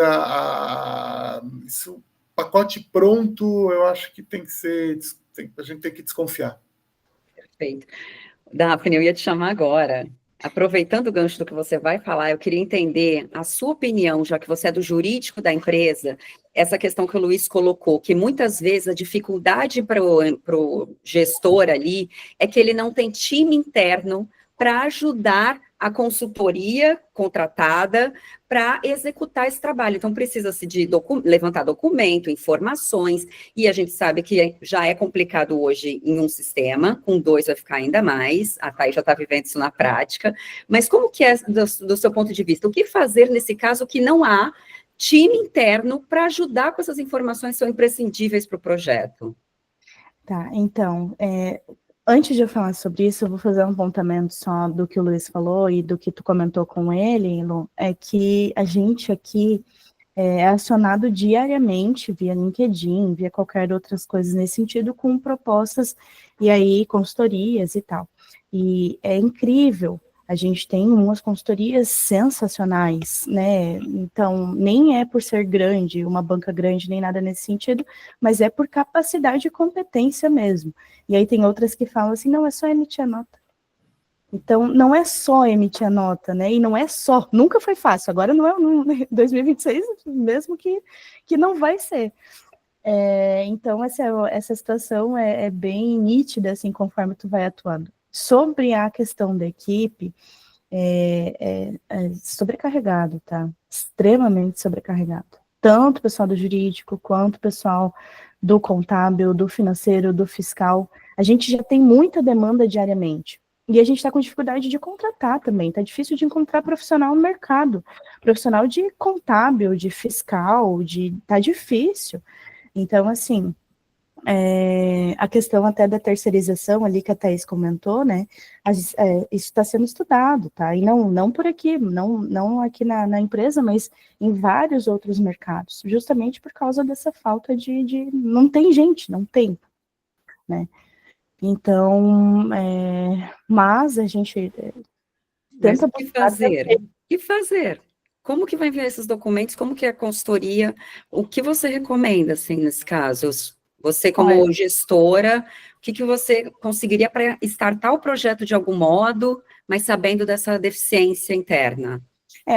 isso, pacote pronto, eu acho que tem que ser, a gente tem que desconfiar. Perfeito. Daphne, eu ia te chamar agora. Aproveitando o gancho do que você vai falar, eu queria entender a sua opinião, já que você é do jurídico da empresa, essa questão que o Luiz colocou, que muitas vezes a dificuldade para o gestor ali é que ele não tem time interno para ajudar a consultoria contratada para executar esse trabalho. Então, precisa-se de levantar documento, informações, e a gente sabe que já é complicado hoje em um sistema, com 2 vai ficar ainda mais, a Thay já está vivendo isso na prática, mas como que é, do seu ponto de vista, o que fazer nesse caso que não há time interno para ajudar com essas informações que são imprescindíveis para o projeto? Tá, então, antes de eu falar sobre isso, eu vou fazer um apontamento só do que o Luiz falou e do que tu comentou com ele, Lu, é que a gente aqui é acionado diariamente via LinkedIn, via qualquer outras coisas nesse sentido, com propostas e aí consultorias e tal. E é incrível, a gente tem umas consultorias sensacionais, né? Então, nem é por ser grande, uma banca grande, nem nada nesse sentido, mas é por capacidade e competência mesmo. E aí tem outras que falam assim, não, é só emitir a nota. Então, não é só emitir a nota, né? E não é só, nunca foi fácil, agora não é 2026, mesmo que não vai ser. Então, essa situação é bem nítida, assim, conforme tu vai atuando. Sobre a questão da equipe, é sobrecarregado, tá? Extremamente sobrecarregado. Tanto o pessoal do jurídico, quanto o pessoal do contábil, do financeiro, do fiscal. A gente já tem muita demanda diariamente. E a gente está com dificuldade de contratar também. Está difícil de encontrar profissional no mercado. Profissional de contábil, de fiscal, tá difícil. Então, assim, a questão até da terceirização ali que a Thaís comentou, né, isso está sendo estudado, tá, e não por aqui, não aqui na empresa, mas em vários outros mercados, justamente por causa dessa falta de não tem gente, não tem. né? Então, mas a gente Mas tenta o que buscar fazer? O que fazer? Como que vai enviar esses documentos? Como que é a consultoria? O que você recomenda, assim, nesse caso? Você, como gestora, o que você conseguiria para startar o projeto de algum modo, mas sabendo dessa deficiência interna?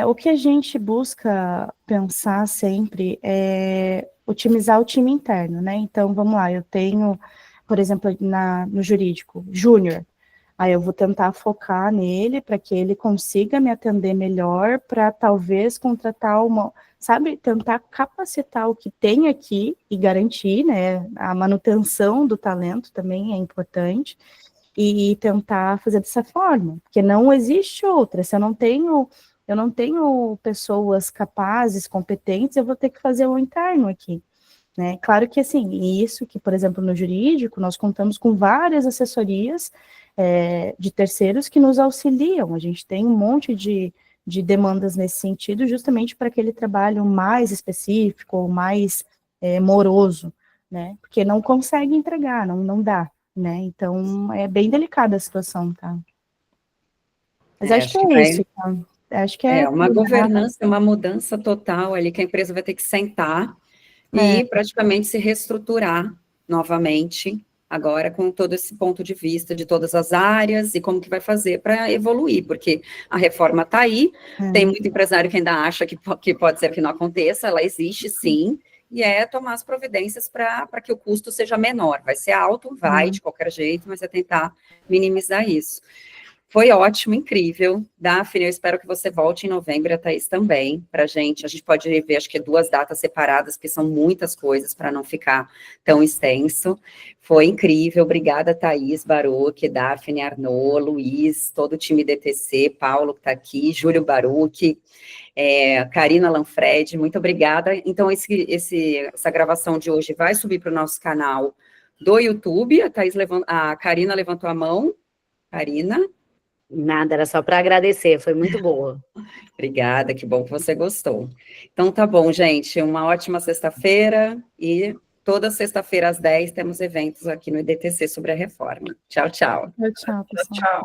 O que a gente busca pensar sempre é otimizar o time interno, né? Então, vamos lá, eu tenho, por exemplo, no jurídico, júnior. Aí eu vou tentar focar nele para que ele consiga me atender melhor, para talvez contratar sabe, tentar capacitar o que tem aqui e garantir, né, a manutenção do talento também é importante, e tentar fazer dessa forma, porque não existe outra. Se eu não tenho pessoas capazes, competentes, eu vou ter que fazer o interno aqui. Né? Claro que, assim, isso que, por exemplo, no jurídico, nós contamos com várias assessorias de terceiros que nos auxiliam, a gente tem um monte de demandas nesse sentido, justamente para aquele trabalho mais específico, mais moroso, né? Porque não consegue entregar, não dá, né? Então, é bem delicada a situação, tá? Mas acho que Acho que é isso, tá? Acho que uma governança, uma mudança total ali, que a empresa vai ter que sentar e praticamente se reestruturar novamente, agora com todo esse ponto de vista de todas as áreas e como que vai fazer para evoluir, porque a reforma está aí, tem muito empresário que ainda acha que pode ser que não aconteça, ela existe sim, e tomar as providências para que o custo seja menor. Vai ser alto, vai, de qualquer jeito, mas é tentar minimizar isso. Foi ótimo, incrível. Daphne, eu espero que você volte em novembro, a Thaís também, para a gente pode ver, acho que 2 datas separadas, porque são muitas coisas para não ficar tão extenso. Foi incrível, obrigada, Thaís, Baruch, Daphne, Arnaud, Luiz, todo o time DTC, Paulo que está aqui, Júlio Baruch, Karina Lanfred, muito obrigada. Então, essa gravação de hoje vai subir para o nosso canal do YouTube, a Karina levantou a mão. Karina? Nada, era só para agradecer, foi muito boa. Obrigada, que bom que você gostou. Então tá bom, gente, uma ótima sexta-feira e toda sexta-feira às 10 temos eventos aqui no IDTC sobre a reforma. Tchau, tchau. Tchau, pessoal. Tchau.